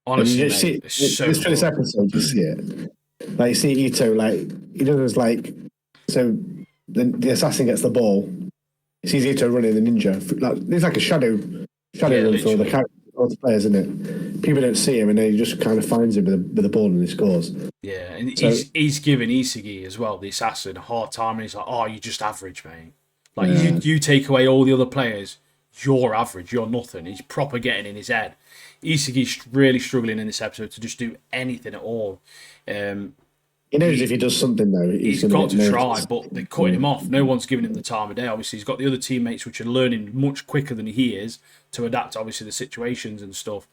Honestly, mate, see, it's so cool. This episode, you see it. Like you see Ito, like he does like so. The assassin gets the ball. He sees Ito running the ninja. Like there's like a shadow run for the character. All the players, isn't it? People don't see him, and then he just kind of finds him with the ball and he scores. Yeah, and he's giving Isugi as well, the assassin, a hard time, and he's like, "Oh, you're just average, mate. Like you take away all the other players, you're average. You're nothing." He's proper getting in his head. Isugi's really struggling in this episode to just do anything at all. He knows if he does something though, he's got to try, but they're cutting him off. No one's giving him the time of day. Obviously, he's got the other teammates which are learning much quicker than he is to adapt, obviously, the situations and stuff.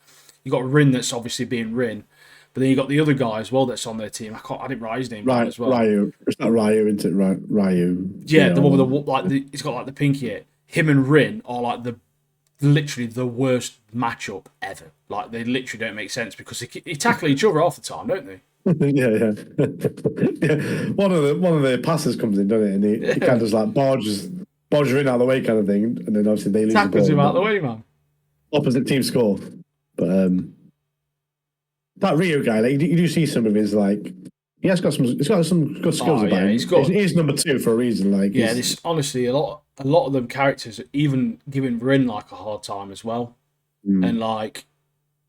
You got Rin that's obviously being Rin, but then you got the other guy as well that's on their team. I didn't write his name down as well. Ryu. It's not Ryu, isn't it? Ryu. Yeah, the one with he's got like the pinky ear. Him and Rin are like literally the worst matchup ever. Like they literally don't make sense because they tackle each other half the time, don't they? yeah. One of the passes comes in, doesn't it? And he kind of just like barges in out of the way kind of thing, and then obviously they lose the ball. Tackles him out of the way, man. Opposite team score, but that Rio guy, like, you do see some of his like. He's got some good skills about him. He's number 2 for a reason. Like this honestly a lot of them characters are even giving Rin like a hard time as well, and like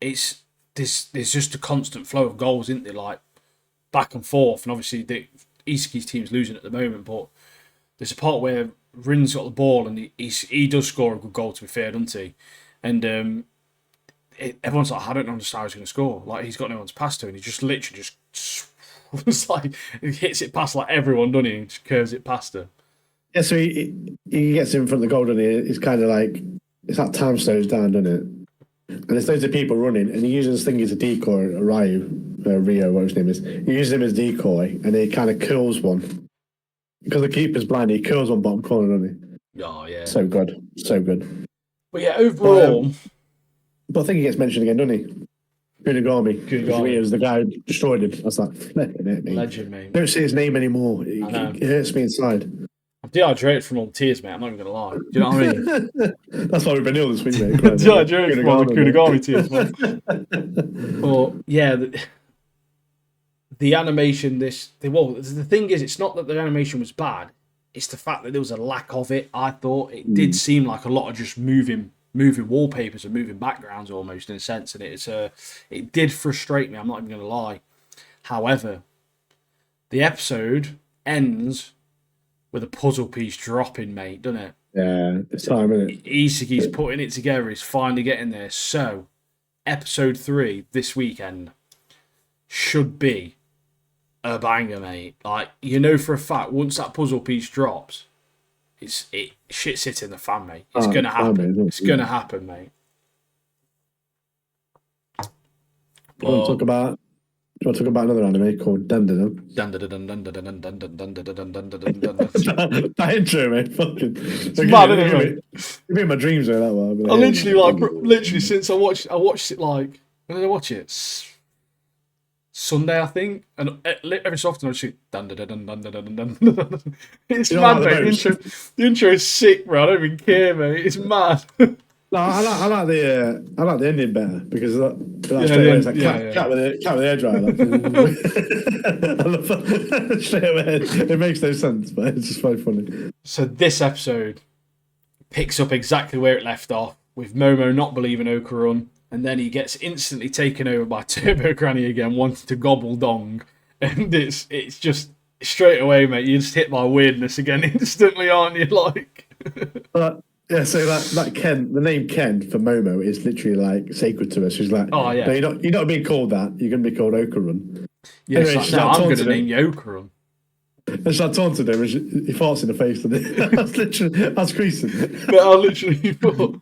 there's just a constant flow of goals, isn't there? Like back and forth, and obviously the Isaki's team's losing at the moment, but there's a part where Rin's got the ball and he does score a good goal, to be fair, doesn't he? And everyone's like, I don't understand how he's going to score. Like, he's got no one's pass to, and he just literally just it's like he hits it past like everyone, doesn't he? And just curves it past her. Yeah, so he gets in front of the goal, doesn't he? It's kind of like, it's like time slows down, doesn't it? And there's loads of people running, and he uses this thing as a decoy, Rio, what his name is. He uses him as decoy, and he kind of curls one. Because the keeper's blind, he curls one bottom corner, doesn't he? Oh, yeah. So good. So good. But yeah, overall... But I think he gets mentioned again, doesn't he? Kunigami. He was the guy who destroyed him. I was like, legend, mate. Don't say his name anymore. It hurts me inside. I'm dehydrated from all the tears, mate. I'm not even going to lie. Do you know what I mean? That's why we've been ill this week, mate. Dehydrated from all the Kunigami tears, man. But yeah, the animation, the thing is, it's not that the animation was bad. It's the fact that there was a lack of it. I thought it did seem like a lot of just moving wallpapers and moving backgrounds almost, in a sense, and it did frustrate me. I'm not even going to lie. However, the episode ends with a puzzle piece dropping, mate, doesn't it? Yeah, it's time, isn't it? Isaki's putting it together. He's finally getting there. So, episode 3 this weekend should be a banger, mate. Like, you know for a fact, once that puzzle piece drops, shit's hitting the fan, mate. It's gonna happen. It's gonna happen, mate. Do you want to talk about another anime called Dun-dun-dun? That intro, mate, fucking. It's mad, isn't it, mate? You made my dreams like that one. I literally since I watched it, like, when did I watch it? Sunday, I think, and every so often I just dun dun dun dun dun dun dun dun. It's mad, mate. The intro is sick, bro. I don't even care, mate. It's mad. No, I like the ending better because it's like cat with the hairdryer. I love that. Straight away, it makes no sense, but it's just quite funny. So this episode picks up exactly where it left off, with Momo not believing Okarun, and then he gets instantly taken over by Turbo Granny again, wanting to gobble dong, and it's just straight away, mate. You're just hit by weirdness again instantly, aren't you? Like. Yeah, so that Ken, the name Ken for Momo is literally like sacred to us. She's like, oh yeah, no, you're not being called that. You're going to be called Okarun. Yeah, anyway, like, no, I'm going to name you Okarun. And she taunted him, and he farts in the face. That's creasing. But I literally thought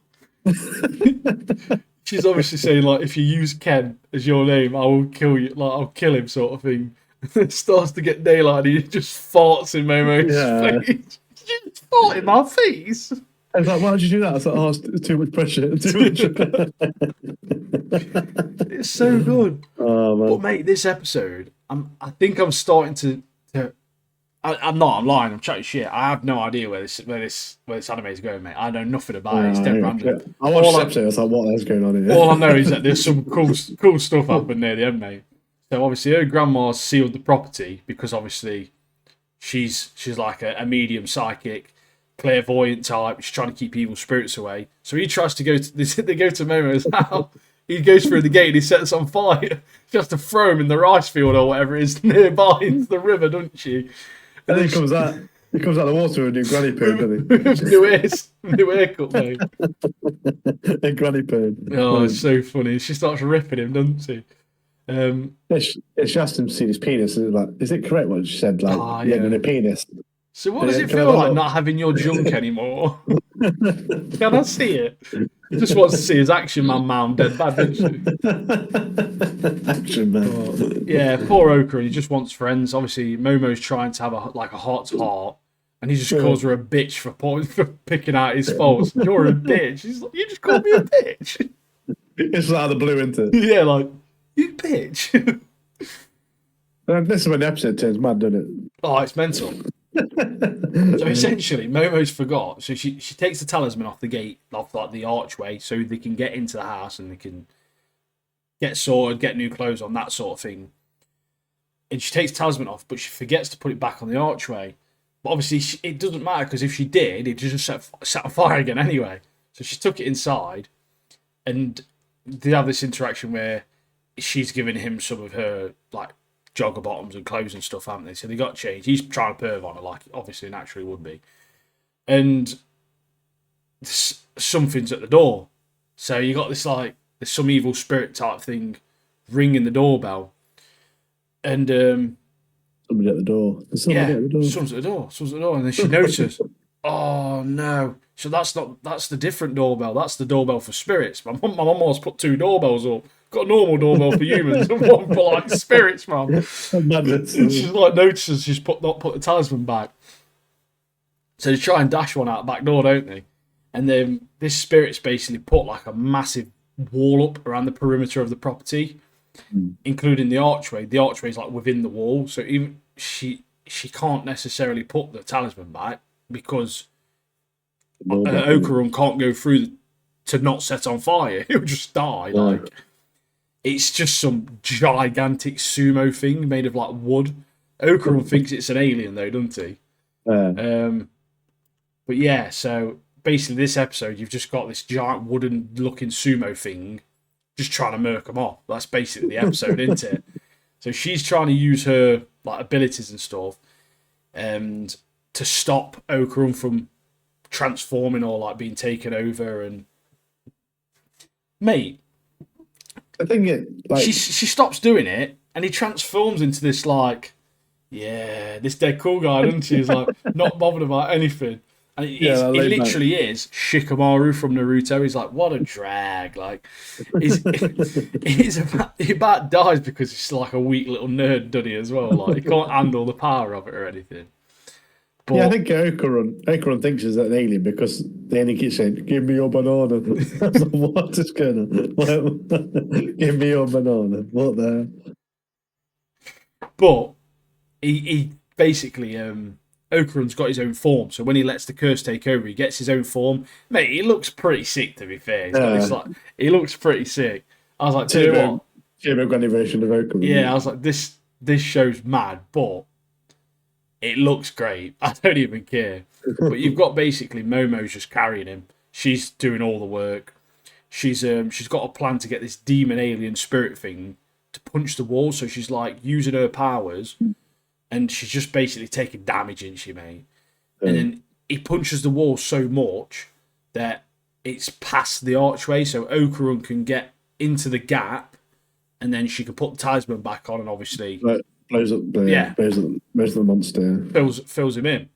she's obviously saying, like, if you use Ken as your name, I will kill you. Like, I'll kill him, sort of thing. It starts to get daylight, and he just farts in Momo's face. You just fart in my face. I was like, why did you do that? I was like, oh, it's too much pressure. It's so good. Oh, man. But, mate, this episode, I think I'm starting to I'm lying, I'm chatting shit. I have no idea where this anime is going, mate. I know nothing about it. It's dead random. I watched the episode, I was like, what is going on here? All I know is that there's some cool stuff happening near the end, mate. So, obviously, her grandma's sealed the property because, obviously, she's like a medium psychic, clairvoyant type. She's trying to keep evil spirits away. So he tries to go to they go to Momo's house. He goes through the gate and he sets on fire. She has to throw him in the rice field or whatever it is nearby into the river, doesn't she? And then he comes out the water with a new granny poo, doesn't he? new haircut, mate. A granny poo. Oh, it's so funny. She starts ripping him, doesn't she? She asked him to see his penis, and like, is it correct what she said? Like, yeah, a penis. So what does it feel like not having your junk anymore? Can I see it? Just wants to see his Action Man mount dead bad, doesn't she? Action Man. Yeah, poor Okarun. He just wants friends. Obviously, Momo's trying to have a heart-to-heart, and he just calls her a bitch for picking out his faults. You're a bitch. He's like, you just called me a bitch. It's out of the blue, isn't it? Yeah, like, you bitch. This is when the episode turns mad, doesn't it? Oh, it's mental. So essentially, Momo's forgot. So she takes the talisman off the gate, off like the archway, so they can get into the house and they can get sorted, get new clothes on, that sort of thing. And she takes the talisman off, but she forgets to put it back on the archway. But obviously, it doesn't matter because if she did, it just set on fire again anyway. So she took it inside, and they have this interaction where she's giving him some of her like jogger bottoms and clothes and stuff, haven't they? So they got changed. He's trying to perv on her, like obviously naturally would be. And something's at the door. So you got this like there's some evil spirit type thing ringing the doorbell. And somebody at the door. There's somebody at the door. Someone's at the door, and then she notices. Oh no! So that's the different doorbell. That's the doorbell for spirits. My mum almost put 2 doorbells up. Got a normal doorbell for humans and one for like spirits, man. She's like notices she's not put the talisman back. So they try and dash one out the back door, don't they? And then this spirit's basically put like a massive wall up around the perimeter of the property, including the archway. The archway is like within the wall, so even she can't necessarily put the talisman back because Okarun can't go through to not set on fire. He'll just die. Like it's just some gigantic sumo thing made of like wood. Okarun thinks it's an alien though, doesn't he? But yeah, so basically this episode you've just got this giant wooden looking sumo thing just trying to murk them off. That's basically the episode, isn't it? So she's trying to use her like abilities and stuff and to stop Okarun from transforming or like being taken over. And mate, I think she stops doing it and he transforms into this like this dead cool guy, doesn't he? He's like not bothered about anything. And he literally is Shikamaru from Naruto. He's like, what a drag. Like, he about dies because he's like a weak little nerd, doesn't he, as well? Like, he can't handle the power of it or anything. But, I think Okarun thinks he's an alien because then he keeps saying, give me your banana. What is going on? Give me your banana. What the hell? But he basically... Okarun's got his own form, so when he lets the curse take over, he gets his own form. Mate, he looks pretty sick, to be fair. He looks pretty sick. I was like, do you know what? Turbo Granny version of Okarun. Yeah, I was like, this show's mad, but it looks great. I don't even care. But you've got basically Momo's just carrying him. She's doing all the work. She's got a plan to get this demon alien spirit thing to punch the wall, so she's like using her powers. And she's just basically taking damage, isn't she, mate? And then he punches the wall so much that it's past the archway, so Okarun can get into the gap, and then she can put the talisman back on, and obviously blows up the monster. Fills him in.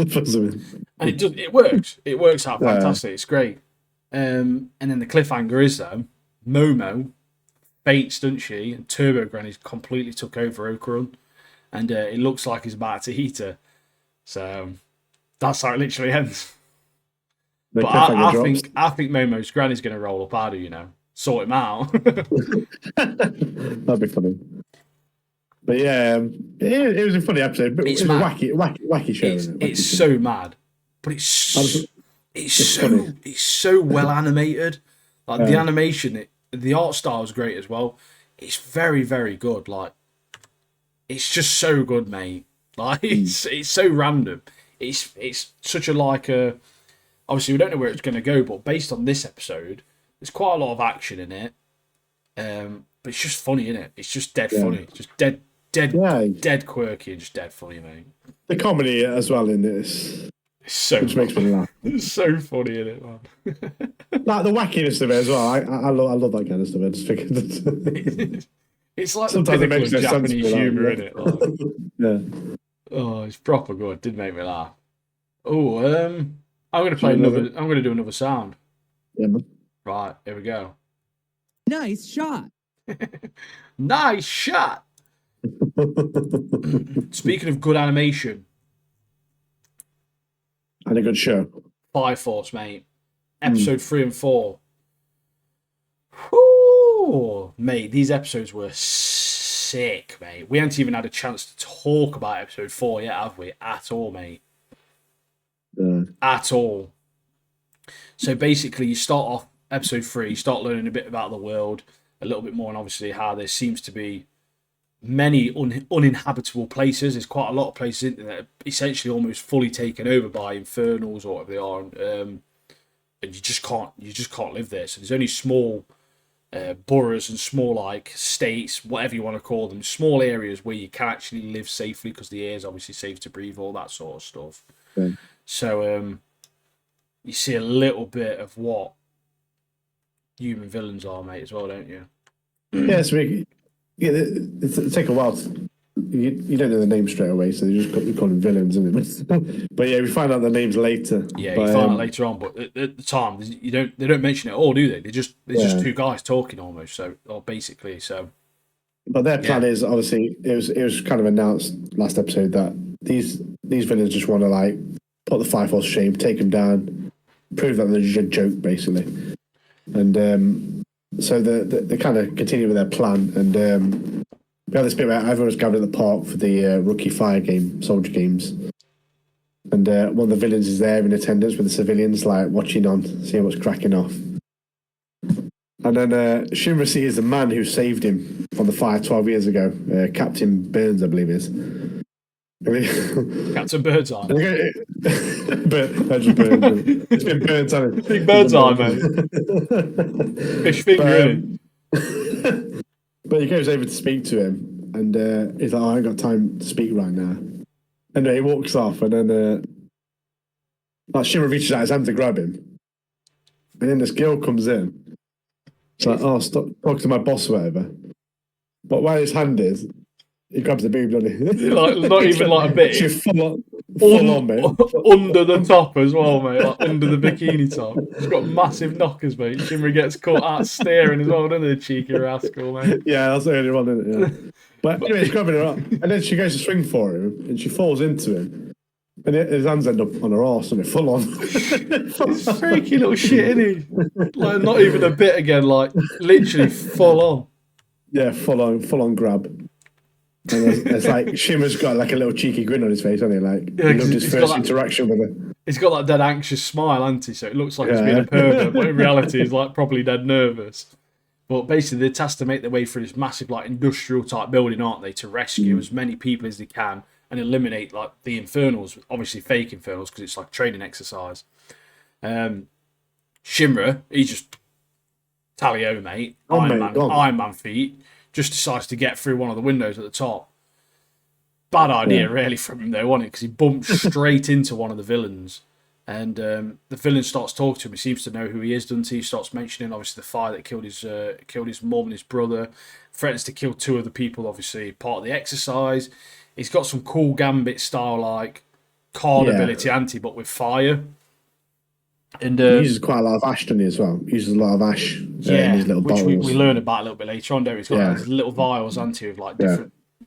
Fills him in. And it works. It works out fantastic. It's great. And then the cliffhanger is though, Momo faints, doesn't she? And Turbo Granny's completely took over Okarun. And it looks like he's about to eat her. So that's how it literally ends. But I think Momo's granny's going to roll up harder, sort him out. That'd be funny. But yeah, it was a funny episode. But it's a wacky show. It's so mad, but it's so well animated. Like the animation, the art style is great as well. It's very, very good. Like. It's just so good, mate. Like it's so random. It's such a obviously we don't know where it's going to go, but based on this episode, there's quite a lot of action in it. But it's just funny, isn't it? It's just dead funny. Just dead quirky and just dead funny, mate. The comedy as well in this. Which makes me laugh. It's so funny in it, man. Like the wackiness of it as well. I love that kind of stuff. I just figured it's like sometimes the pinnacle of Japanese humour, isn't it? Like, yeah. Oh, it's proper good. Did make me laugh. Oh, I'm going to play another. I'm going to do another sound. Yeah, man. Right, here we go. Nice shot. Nice shot. Speaking of good animation and a good show, Fire Force, mate. Episode 3 and 4. Whoo, mate, these episodes were sick, mate. We haven't even had a chance to talk about episode 4 yet, have we? At all, mate. At all. So basically, you start off episode 3, you start learning a bit about the world, a little bit more, and obviously how there seems to be many uninhabitable places. There's quite a lot of places that are essentially almost fully taken over by infernals or whatever they are, and you just can't live there. So there's only small boroughs and small like states, whatever you want to call them, small areas where you can actually live safely because the air is obviously safe to breathe, all that sort of stuff. Yeah. So you see a little bit of what human villains are, mate, as well, don't you? Yeah, it take a while. You don't know the name straight away, so you call them villains, isn't it? But yeah, we find out the names later. Yeah, but, you find out later on, but at the time they don't mention it at all, do they? They're just two guys talking almost, or basically. So, but their plan is obviously it was kind of announced last episode that these villains just want to like put the Fire Force to shame, take them down, prove that they're just a joke, basically, and so they kind of continue with their plan, and we have this bit where everyone's gathered at the park for the rookie fire game, soldier games. And one of the villains is there in attendance with the civilians, like watching on, seeing what's cracking off. And then Shinra sees the man who saved him from the fire 12 years ago, Captain Burns, I believe it is. Captain Birdseye. It's been Burns, hasn't it? Big Birdseye, mate. Fish finger, But he goes over to speak to him, and he's like, I ain't got time to speak right now. And then he walks off, and then Shimmer reaches out his hand to grab him. And then this girl comes in. It's like, oh, stop talking to my boss or whatever. But where his hand is, he grabs the boob, doesn't he? Like, not even like a bit. She's full on, mate. Under the top as well, mate. Like under the bikini top. She's got massive knockers, mate. Shimmer gets caught out staring as well, doesn't he, cheeky rascal, mate? Yeah, that's the only one, isn't it? Yeah. But anyway, he's grabbing her up. And then she goes to swing for him, and she falls into him. And his hands end up on her arse, and it full on. He's freaky little shit, isn't he? Like, not even a bit again, like, literally full on. Yeah, full on grab. And it's like Shimmer's got like a little cheeky grin on his face, hasn't he? Like, he loved his first interaction with her. He's got that dead anxious smile, hasn't he? So it looks like he's being a pervert, but in reality he's like probably dead nervous. But basically they're tasked to make their way through this massive like industrial type building, aren't they, to rescue as many people as they can and eliminate like the infernals, obviously fake infernals because it's like training exercise. Shinra, he's just tally-o, mate. Iron Man feet. Just decides to get through one of the windows at the top. Bad idea, really, from him, though, wasn't it? Because he bumps straight into one of the villains. And the villain starts talking to him. He seems to know who he is, doesn't he? He starts mentioning, obviously, the fire that killed his mum and his brother. Threatens to kill two other people, obviously, part of the exercise. He's got some cool Gambit style, like, card ability but with fire. And he uses quite a lot of ash, doesn't he, as well? He uses a lot of ash in his little which bottles. we learn about a little bit later on, don't we? He's got these little vials, hasn't he, of like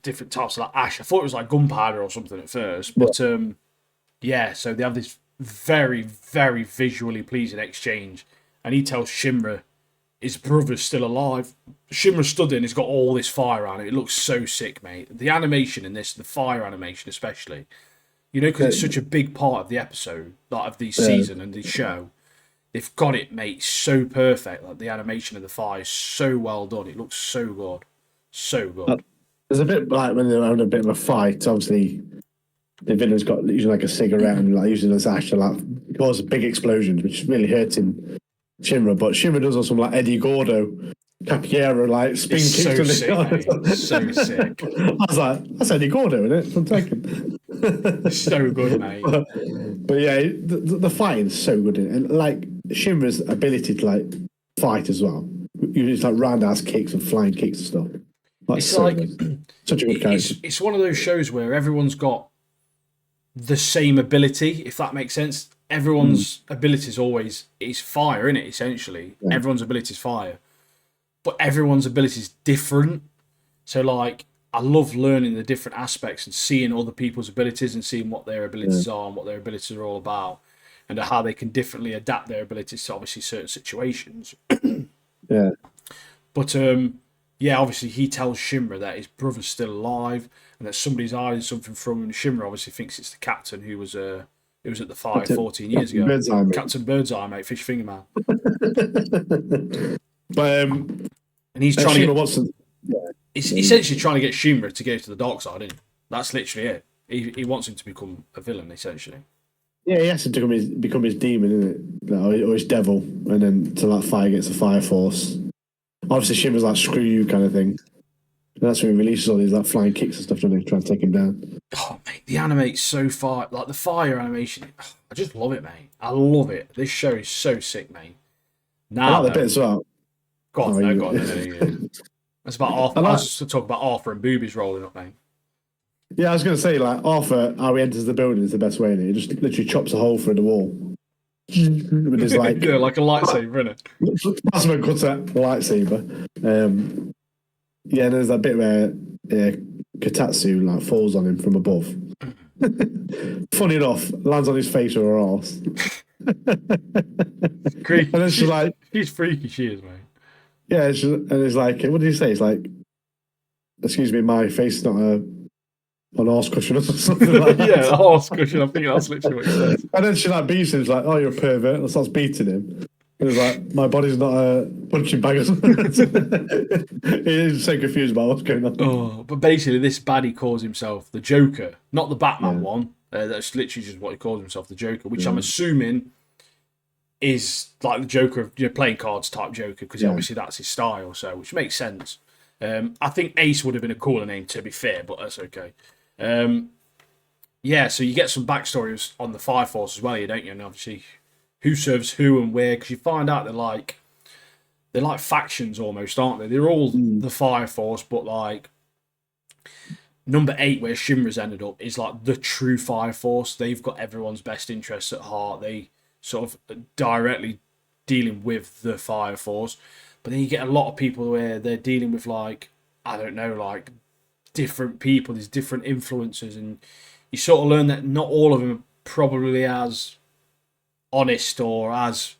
different types of like ash. I thought it was like gunpowder or something at first. But so they have this very, very visually pleasing exchange. And he tells Shinra his brother's still alive. Shinra stood in, he's got all this fire on it. It looks so sick, mate. The animation in this, the fire animation especially, you know, because it's such a big part of the episode, like of the season and the show. They've got it, mate, so perfect. Like the animation of the fire is so well done. It looks so good. So good. There's a bit like when they're having a bit of a fight, obviously the villain's got using like a cigarette and like using his ash to like cause big explosions, which is really hurting Shinra. But Shinra does also some like Eddie Gordo, Capiera, like spin kicks. So sick, mate. So sick. I was like, that's Eddie Gordo, isn't it? From Tekken. So good, mate. But yeah, the fighting's so good, and like Shinra's ability to like fight as well. You use like roundhouse kicks and flying kicks and stuff. It's so like such a good character. It's one of those shows where everyone's got the same ability, if that makes sense. Everyone's ability is fire, isn't it? Essentially, everyone's ability is fire, but everyone's ability is different. So like, I love learning the different aspects and seeing other people's abilities and seeing what their abilities are and what their abilities are all about, and how they can differently adapt their abilities to obviously certain situations. But obviously he tells Shinra that his brother's still alive and that somebody's hiding something from him. And Shinra obviously thinks it's the captain who was at the fire 14 years ago. Captain Birdseye, mate, fish finger man. But and he's trying to He's essentially trying to get Shinra to go to the dark side, isn't he? That's literally it. He wants him to become a villain, essentially. Yeah, he has to become his demon, isn't it? Or his devil, and then to like fight against the Fire Force. obviously Shimmer's like, screw you kind of thing. And that's when he releases all these like flying kicks and stuff, don't they? Trying to take him down. Oh, mate, the animate's so far. Like, the fire animation, I just love it, mate. I love it. This show is so sick, mate. I Now, like the bit as well. go on, Oh, no, you- go on. No. That's about Arthur. I I like- was just to talk about Arthur and boobies rolling up, mate. Yeah, I was going to say, like, Arthur, how he enters the building is the best way, innit? He just literally chops a hole through the wall. With his, like, Yeah, like a lightsaber, innit? plasma cutter lightsaber. Yeah, and there's that bit where Katatsu, like, falls on him from above. Funny enough, lands on his face or her arse. Creepy. And then she's like, She's freaky, she is, mate. yeah, and it's like, what did he say? It's like, excuse me, my face is not an arse cushion or something like that. Yeah, the horse cushion. I think that's literally what he says. And then she like beats him. She's like, "Oh, you're a pervert," and starts beating him. And he's like, "My body's not a punching bag." Or something. He's so confused about what's going on. Oh, but basically, this baddie calls himself the Joker, not the Batman one. That's literally just what he calls himself, the Joker, which I'm assuming is like the Joker of playing cards type Joker, because obviously that's his style. So, which makes sense. I think Ace would have been a cooler name, to be fair, but that's okay. Yeah, so you get some backstories on the Fire Force as well, you don't you? And obviously, who serves who and where, because you find out they're like factions almost, aren't they? They're all the Fire Force, but like number 8, where Shinra's ended up, is like the true Fire Force. They've got everyone's best interests at heart. They sort of directly dealing with the Fire Force, but then you get a lot of people where they're dealing with like, I don't know, like different people, there's different influences, and you sort of learn that not all of them are probably as honest or as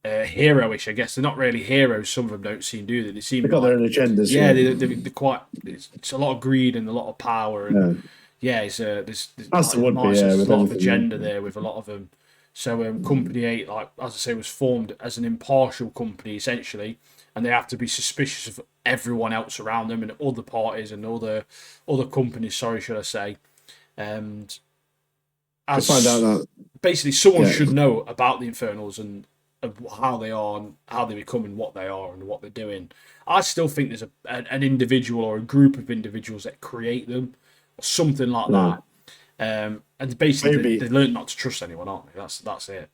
heroish. I guess they're not really heroes. Some of them don't seem, do they? They seem They've got like, their own agendas. yeah, they're quite. It's a lot of greed and a lot of power, and there's As like, there would be, there's with a lot of everything, agenda there with a lot of them. So Company 8, like as I say, was formed as an impartial company essentially, and they have to be suspicious of everyone else around them and other parties and other companies. Sorry, should I say? And as find out that basically someone should know about the Infernals and how they are and how they become and what they are and what they're doing. I still think there's an individual or a group of individuals that create them or something like that. And basically they learn not to trust anyone, aren't they? That's it.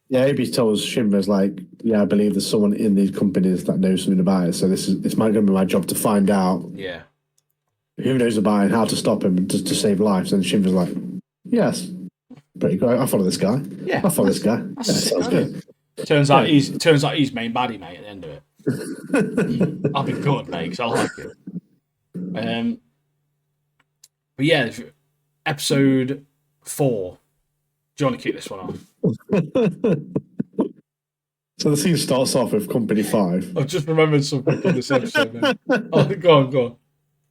Yeah, Abe tells Shinra's like, yeah, I believe there's someone in these companies that knows something about it. So it's going to be my job to find out who knows about it and how to stop him and to save lives. And Shinra's like, yes, pretty good. I'll follow this guy. Yeah, I'll follow this guy. Sounds good. Turns out he's main baddie, mate. At the end of it, I'll be good, mate, because I like it. But yeah, episode 4. Do you want to kick this one off? So the scene starts off with Company 5. I've just remembered something from this episode, man. Oh, go on.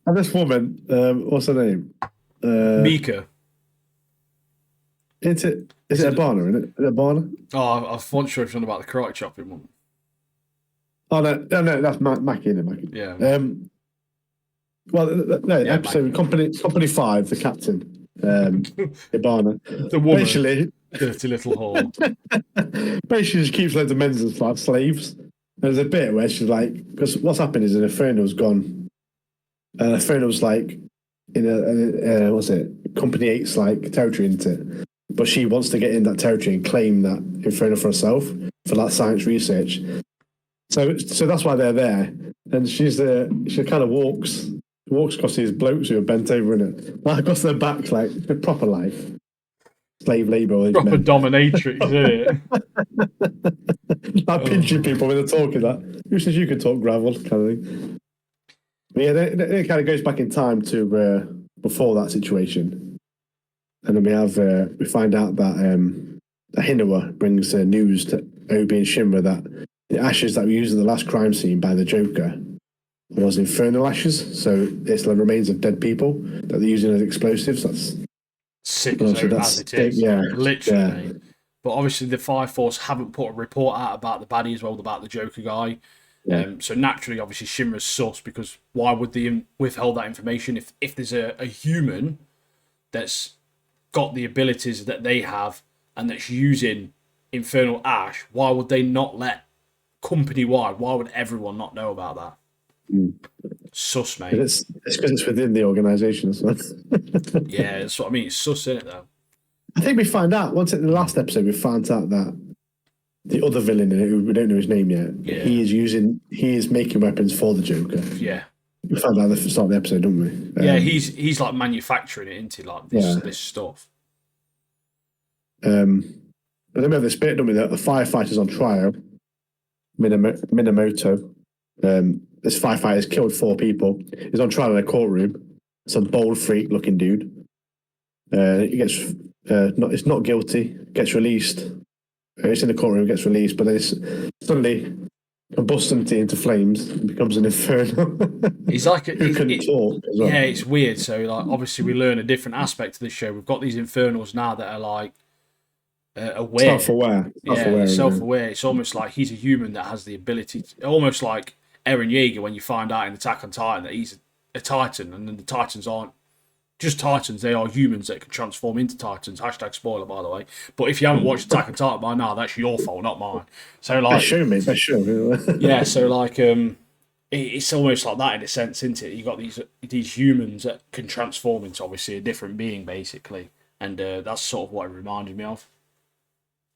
And this woman, what's her name? Mika. Is it Abana, isn't it? Is it Abana? Oh, I wasn't sure if you're on about the karate chopping one. Oh, no, that's Mackie, isn't it, Mackie? Yeah. Episode Company 5, the captain, Ibana. The woman. Basically, Dirty little whore. basically, she keeps loads of men as like slaves. There's a bit where she's like, because what's happened is an Inferno's gone, and Inferno's like in a what's it, Company 8's like territory, isn't it? But she wants to get in that territory and claim that Inferno for herself for that science research. So that's why they're there. And she kind of walks across these blokes who are bent over in it, like across their back, like a proper life. Slave labour. Proper dominatrix, isn't it? Like pinching people when they're talking. That who says you can talk gravel kind of thing. But yeah, then it kind of goes back in time to before that situation, and then we find out that Hinawa brings news to Obi and Shinra that the ashes that were used in the last crime scene by the Joker was infernal ashes. So it's the remains of dead people that they're using as explosives. That's sick as it is. Yeah, literally. Yeah. But obviously the Fire Force haven't put a report out about the baddie as well, about the Joker guy. Yeah. So naturally, obviously, Shinra's sus, because why would they withhold that information if there's a human that's got the abilities that they have and that's using infernal ash? Why would they not let company wide. Why would everyone not know about that? Sus, mate. It's because it's within the organisation as well. Yeah, that's what I mean. It's sus, isn't it, though? I think we find out once in the last episode we found out that the other villain in it, who we don't know his name yet, Yeah. he is making weapons for the Joker. Yeah. We found out at the start of the episode, don't we? Yeah, he's like manufacturing it into like this stuff. But then we have this bit, don't we? That the firefighter's on trial. Minamoto. This firefighter's killed 4 people. He's on trial in a courtroom. Some bold freak looking dude. He gets it's not guilty. Gets released. It's in the courtroom. Gets released, but then it's suddenly combusts into flames and becomes an inferno. He's like who can talk as well. Yeah, it's weird. So like, obviously, we learn a different aspect to this show. We've got these infernals now that are like aware, self-aware. It's almost like he's a human that has the ability, almost like Eren Yeager when you find out in Attack on Titan that he's a Titan, and then the Titans aren't just Titans; they are humans that can transform into Titans. # spoiler, by the way. But if you haven't watched Attack on Titan by now, that's your fault, not mine. So like, they show me. Yeah, so like, it's almost like that in a sense, isn't it? You got these humans that can transform into obviously a different being, basically, and that's sort of what it reminded me of.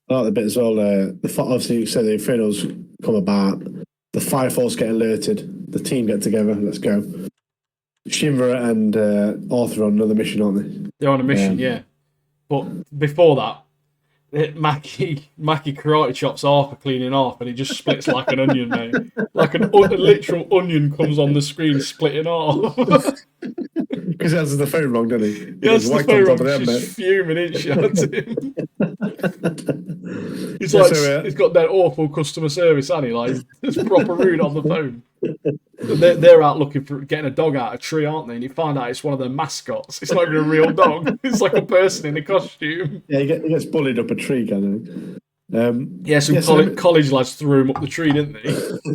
I like the bit as well. Obviously, you said the Infernals come about. The Fire Force get alerted. The team get together. Let's go. Shinra and Arthur on another mission, aren't they? They're on a mission, yeah. But before that, Maki karate chops Arthur cleaning off, and he just splits like an onion, mate. Like a literal onion comes on the screen, splitting off. Because he has the phone wrong, doesn't he? He has the phone wrong, he's fuming in shot at him. He's like, he's got that awful customer service, hasn't he? Like, it's proper rude on the phone. They're out looking for getting a dog out of a tree, aren't they? And you find out it's one of their mascots. It's not even a real dog. It's like a person in a costume. Yeah, he gets bullied up a tree, kind of. Some college lads threw him up the tree, didn't they?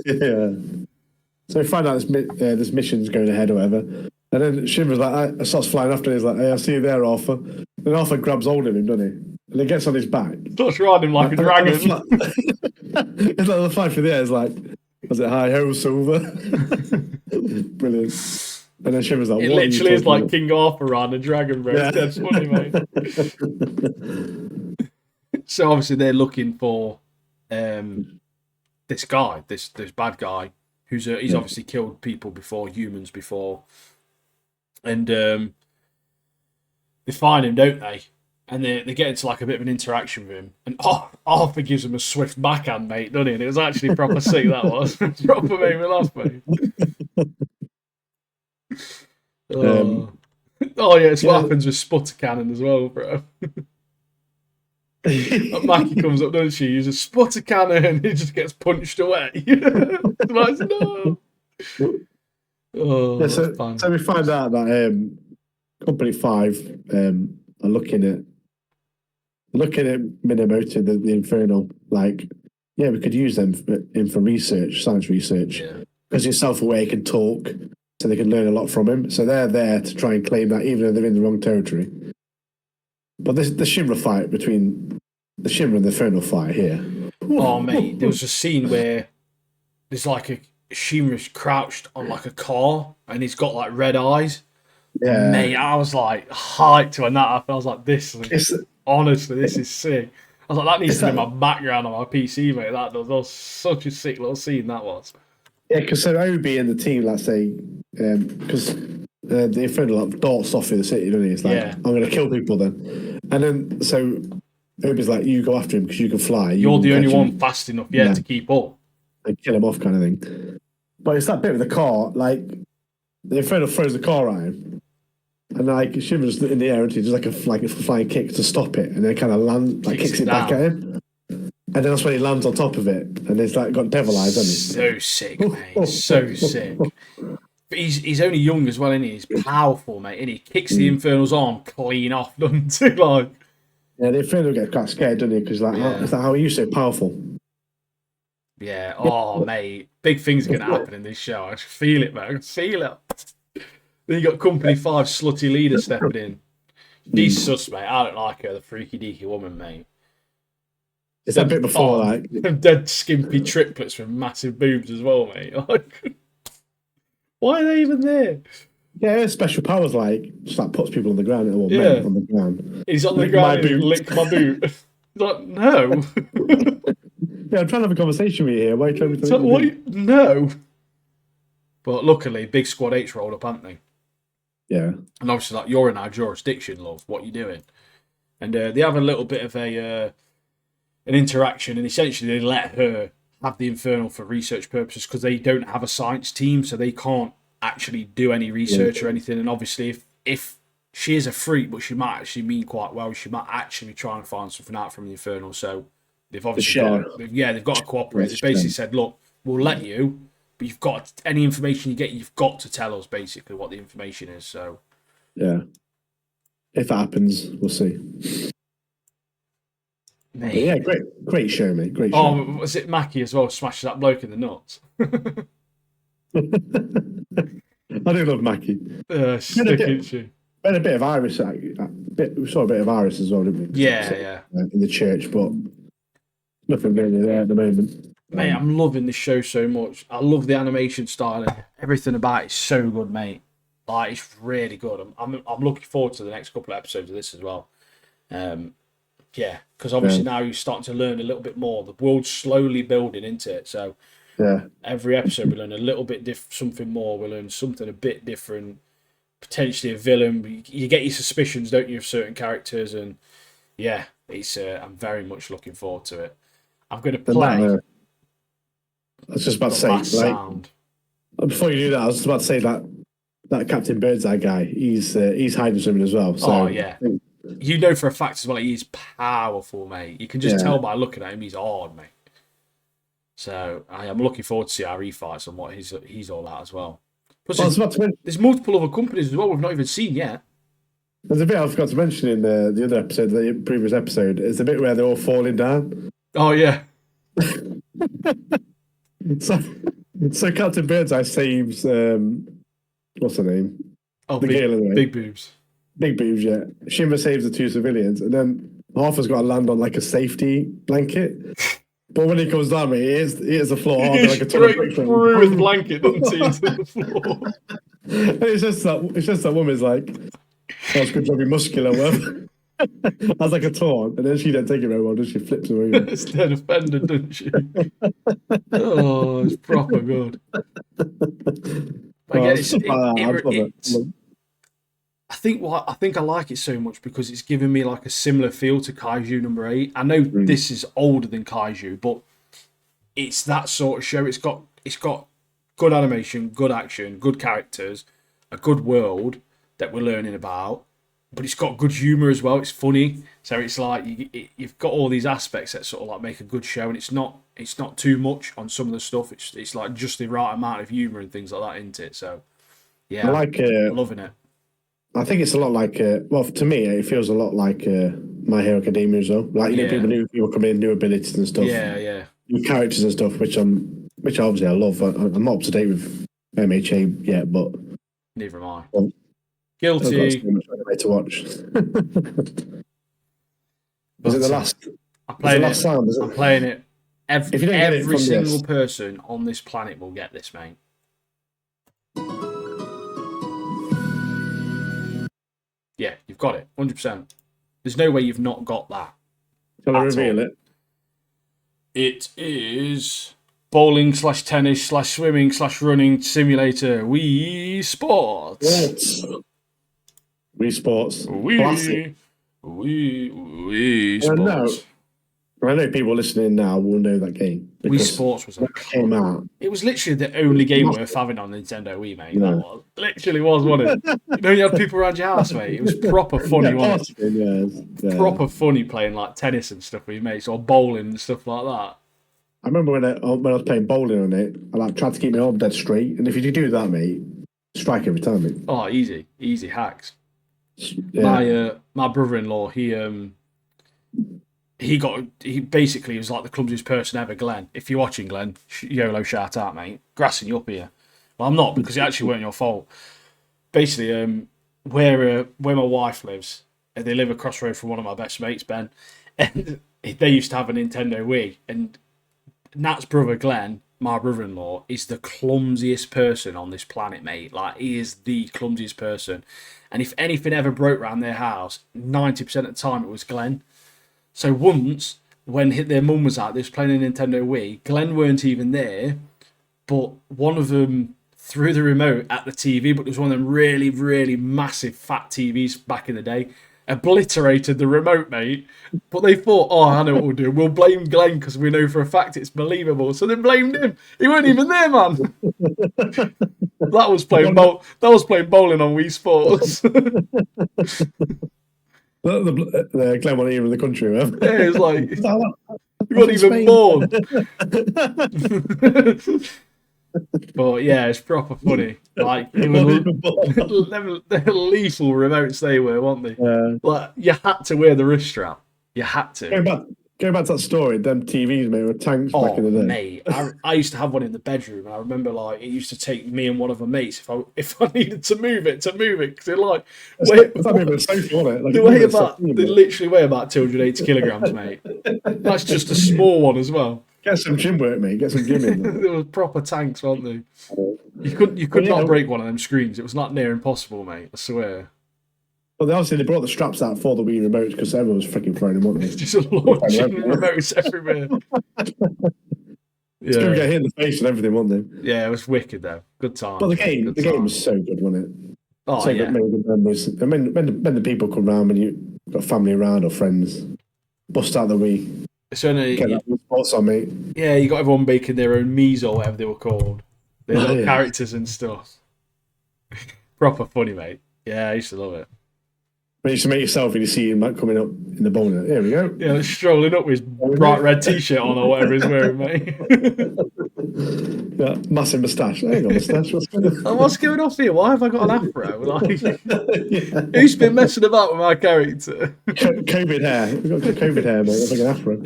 Yeah. So we find out this mission's going ahead or whatever. And then Shinra's like, starts flying after him. He's like, hey, I'll see you there, Arthur. Then Arthur grabs hold of him, doesn't he? And he gets on his back. Starts riding him like a dragon. It's like the fly for the air is like, was it hi ho, Silver? Brilliant. And then Shinra's like, it literally is like King Arthur riding a dragon, bro. Yeah. That's funny, mate. So obviously they're looking for this guy, this bad guy, he's obviously killed people before, humans before. And they find him, don't they? And they get into like a bit of an interaction with him. And Arthur gives him a swift backhand, mate, doesn't he? And it was actually proper sick, that was. Proper made me laugh, mate. It's what happens with Sputter Cannon as well, bro. Maki comes up, doesn't she? Uses Sputter Cannon and he just gets punched away. Like, no. So we find out that Company 5 are looking at Minamoto, the Infernal, like, yeah, we could use them for research, science research, because he's self-aware, he can talk, so they can learn a lot from him. So they're there to try and claim that, even though they're in the wrong territory. But the Shinra fight between the Shinra and the Infernal fight here. Oh, mate, there was a scene where there's like a Shinra's crouched on like a car, and he's got like red eyes. Yeah, mate, I was like hyped when that happened. I was like, this is sick. I was like, that needs to be my background on my PC, mate. That was such a sick little scene that was. Yeah, because so Obi and the team, let's say, because the Infernal darts off in the city, doesn't he? It's like, I'm going to kill people then. And then, so Obi's like, you go after him because you can fly. You're the only one fast enough, to keep up. And kill him off kind of thing. But it's that bit with the car, like, the Infernal throws the car at him. And like Shinra's in the air and he does like a flying kick to stop it, and then kind of kicks it back at him. And then that's when he lands on top of it, and it's like got devil eyes, hasn't he? So sick, mate. So sick. But he's only young as well, isn't he? He's powerful, mate. And he kicks the Infernal's arm clean off, doesn't he? Like, yeah, the Infernal gets quite scared, doesn't he? Because is that how are you so powerful? Yeah. Oh, mate, big things are going to happen in this show. I feel it, man. I can feel it. Then you got Company 5 slutty leader stepping in. She's sus, mate. I don't like her, the freaky deaky woman, mate. It's that bit before, like dead skimpy triplets with massive boobs as well, mate. Like, why are they even there? yeah, special powers like just like puts people on the ground or Yeah. men on the ground. He's on the Lick ground my and boots. lick my boot. Like, no. Yeah, I'm trying to have a conversation with you here. Why are you trying to So, lick my what? boot? No. But luckily, Big Squad 8's rolled up, haven't they? Yeah. And obviously, like, you're in our jurisdiction, love. What you doing? And they have a little bit of an interaction, and essentially they let her have the Infernal for research purposes because they don't have a science team, so they can't actually do any research or anything. And obviously, if she is a freak, but she might actually mean quite well, she might actually be trying to find something out from the Infernal. So they've obviously they've got to cooperate. They've basically said, look, we'll let you, but you've got any information you get, you've got to tell us basically what the information is. So yeah, if that happens, we'll see. But yeah, great show, mate. Great show. Oh, was it Mackie as well? Smashes that bloke in the nuts. I do love Mackie. Sticking she. We had a bit of Iris. We saw a bit of Iris as well, didn't we? Yeah. In the church, but nothing really there at the moment. Mate, I'm loving this show so much. I love the animation style and everything about it's so good, mate. Like, it's really good. I'm looking forward to the next couple of episodes of this as well. Yeah, because obviously now you're starting to learn a little bit more. The world's slowly building into it, so every episode we learn a little bit something more. We learn something a bit different. Potentially a villain. You get your suspicions, don't you, of certain characters, and yeah, it's. I'm very much looking forward to it. I'm going to play. I was just about to say, sound. Before you do that, I was just about to say that Captain Birdseye guy. He's hiding something as well. So yeah. You know for a fact as well, he's powerful, mate. You can just tell by looking at him, he's hard, mate. So I am looking forward to see how he fights and what he's all at as well. Plus, there's multiple other companies as well we've not even seen yet. There's a bit I forgot to mention in the other episode, the previous episode. It's the bit where they're all falling down. Oh, yeah. So Captain Birdseye saves, what's her name? Oh, big boobs. Big boobs, yeah. Shimmer saves the two civilians, and then Arthur's got to land on like a safety blanket. But when he comes down, mate, he hits the floor hard like a ton of bricks. Through his blanket, doesn't he, into the floor? And it's just that woman's like, "Oh, it's good job you're muscular, whatever." That's like a taunt, and then she don't take it very well, does she? Flips her over. It's dead offended, doesn't she? Oh, it's proper good. I think I like it so much because it's giving me like a similar feel to Kaiju number 8. I know this is older than Kaiju, but it's that sort of show. It's got good animation, good action, good characters, a good world that we're learning about, but it's got good humor as well. It's funny, so it's like you've got all these aspects that sort of like make a good show, and it's not too much on some of the stuff. It's like just the right amount of humor and things like that, isn't it? So yeah, I'm loving it. I think it's a lot like, well, to me, it feels a lot like My Hero Academia as well. Like, you know, people come in, new abilities and stuff. Yeah. New characters and stuff, which obviously I love. I'm not up to date with MHA yet, but... Neither am I. Well, Guilty. I've got so much anime to watch. Is it the last? I'm playing it. Every single this person on this planet will get this, mate. Yeah, you've got it, 100%. There's no way you've not got that. Shall I reveal it? It is bowling / tennis / swimming / running simulator. Wii Sports. Wii Sports. Wii Sports. I know people listening now will know that game. Wii Sports was came out. It was literally the only game worth having on Nintendo Wii, mate. No. Literally wasn't it? You know, you had people around your house, mate. It was proper funny, wasn't it? Yeah. Proper funny playing like tennis and stuff with your mates, or bowling and stuff like that. I remember when I was playing bowling on it, I tried to keep my arm dead straight, and if you do that, mate, strike every time, mate. Oh, easy hacks. Yeah. My brother-in-law, he basically was like the clumsiest person ever, Glenn. If you're watching, Glenn, YOLO shout out, mate. Grassing you up here. Well, I'm not, because it actually weren't your fault. Basically, where my wife lives, they live across the road from one of my best mates, Ben. And they used to have a Nintendo Wii, and Nat's brother Glenn, my brother-in-law, is the clumsiest person on this planet, mate. Like, he is the clumsiest person. And if anything ever broke around their house, 90% of the time it was Glenn. So once, when their mum was out, they was playing a Nintendo Wii, Glenn weren't even there, but one of them threw the remote at the TV, but it was one of them really, really massive fat TVs back in the day, obliterated the remote, mate. But they thought, oh, I know what we'll do. We'll blame Glenn because we know for a fact it's believable. So they blamed him. He weren't even there, man. That was playing bowling on Wii Sports. The Glen wasn't even in the country, man. Yeah, it was like, you weren't even born. But yeah, it's proper funny. Like, it was lethal remotes they were, weren't they? Like, you had to wear the wrist strap. You had to. Going back to that story, them TVs, mate, were tanks back in the day. Mate, I used to have one in the bedroom, and I remember like it used to take me and one of my mates if I needed to move it because they're like they literally weigh about 280 kilograms, mate. That's just a small one as well. Get some gym work, mate. Get some gym in. There were proper tanks, weren't they? You could not break one of them screens. It was not near impossible, mate. I swear. Well, they brought the straps out for the Wii remotes because everyone was freaking throwing them, weren't they? Just launching remotes everywhere. It's going to get hit in the face and everything, wasn't they? Yeah, it was wicked though. Good time. But the game was so good, wasn't it? Oh, so yeah. good memories. And when the people come round, when you got family around or friends, bust out the Wii. It's only get that sports on, mate. Yeah, you got everyone making their own Miis or whatever they were called. Their little characters and stuff. Proper funny, mate. Yeah, I used to love it. But you used to make yourself and you see him coming up in the bowling. There we go. Yeah, strolling up with his bright red t-shirt on or whatever he's wearing, mate. Yeah, massive moustache. I ain't got a moustache. What's going on here? Why have I got an afro? Like, who's been messing about with my character? COVID hair. We've got COVID hair, mate. It's like an afro.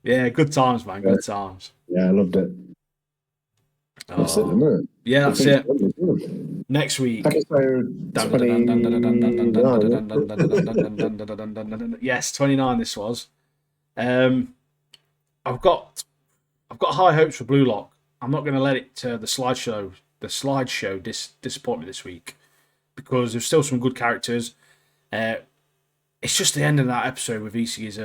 Yeah, good times, man. Good times. Yeah, I loved it. That's it, isn't it? Yeah, that's it. Next week. Episode 29. Yes, 29 this was. I've got high hopes for Blue Lock. I'm not going to let it the slideshow disappoint me this week because there's still some good characters. It's just the end of that episode with Isagi's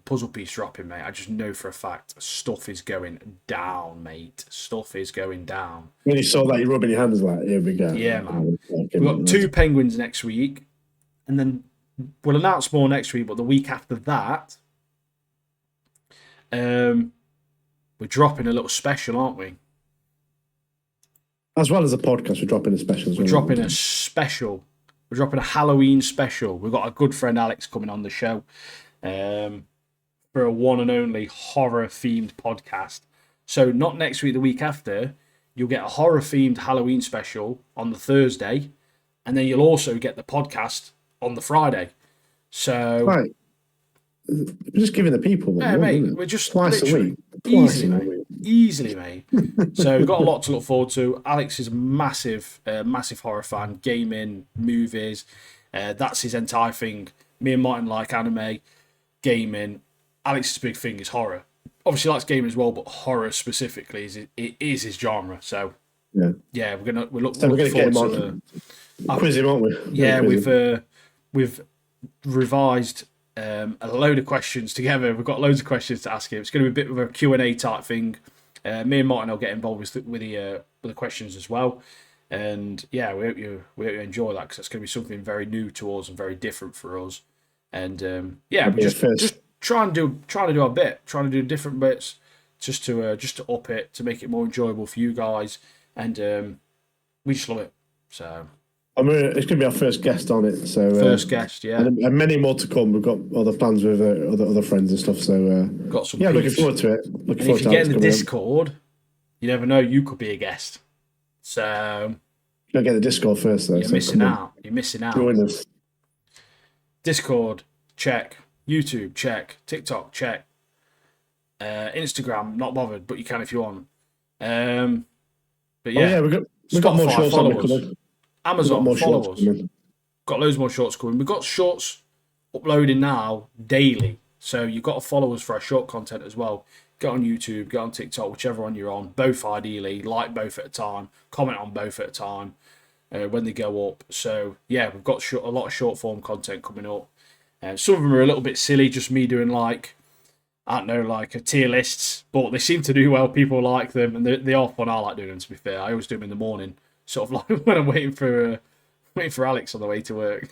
puzzle piece dropping, mate. I just know for a fact stuff is going down, mate. Stuff is going down. When you saw that, you're rubbing your hands like, here we go. Yeah, man. We've got 2 penguins next week, and then we'll announce more next week, but the week after that, we're dropping a little special, aren't we? As well as a podcast, we're dropping a special. We're dropping a special. We're dropping a Halloween special. We've got a good friend Alex coming on the show for a one and only horror-themed podcast. So not next week, the week after, you'll get a horror-themed Halloween special on the Thursday, and then you'll also get the podcast on the Friday. So... Right. We're just giving the people one. Yeah, mate. We're just twice a week. Easily, mate. So we've got a lot to look forward to. Alex is a massive horror fan, gaming, movies. That's his entire thing. Me and Martin like anime, gaming. Alex's big thing is horror. Obviously, he likes gaming as well, but horror specifically is his genre. So yeah, we're looking forward to quiz him, aren't we? Yeah, we've revised a load of questions together. We've got loads of questions to ask him. It's going to be a bit of a Q&A type thing. Me and Martin will get involved with the questions as well. And yeah, we hope you enjoy that because it's going to be something very new to us and very different for us. And yeah, we just trying to do our bit, trying to do different bits just to up it, to make it more enjoyable for you guys. And we just love it. So. It's going to be our first guest on it. So first guest, yeah, and many more to come. We've got other plans with other friends and stuff. So got some. Yeah, looking forward to it. If you get in the Discord, you never know. You could be a guest. So you gotta get the Discord first, though. You're missing out. You're missing out. Join us. Discord, check. YouTube, check. TikTok, check. Instagram, not bothered, but you can if you want. But yeah, we've got more shorts on. Amazon, follow us. Got loads more shorts coming. We've got shorts uploading now daily. So you've got to follow us for our short content as well. Get on YouTube, get on TikTok, whichever one you're on. Both ideally, like both at a time, comment on both at a time when they go up. So yeah, we've got a lot of short form content coming up. Some of them are a little bit silly, just me doing like, I don't know, like a tier lists, but they seem to do well. People like them, and they are fun. I like doing them, to be fair. I always do them in the morning, sort of like when I'm waiting for Alex on the way to work.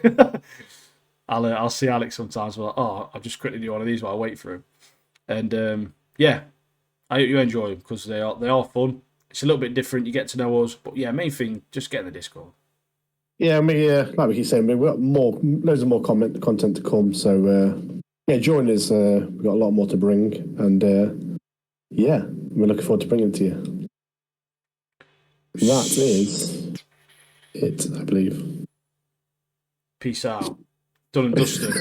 I'll see Alex sometimes. Like, oh, I'll just quickly do one of these while I wait for him. And yeah, I hope you enjoy them because they are fun. It's a little bit different. You get to know us, but yeah, main thing, just get in the Discord. Yeah, I mean, like we keep saying, we've got loads of more content to come. So yeah, join us. We've got a lot more to bring, and yeah, we're looking forward to bringing it to you. That is it, I believe. Peace out. Done and dusted.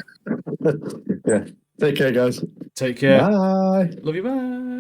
Yeah. Take care, guys. Take care. Bye. Love you. Bye.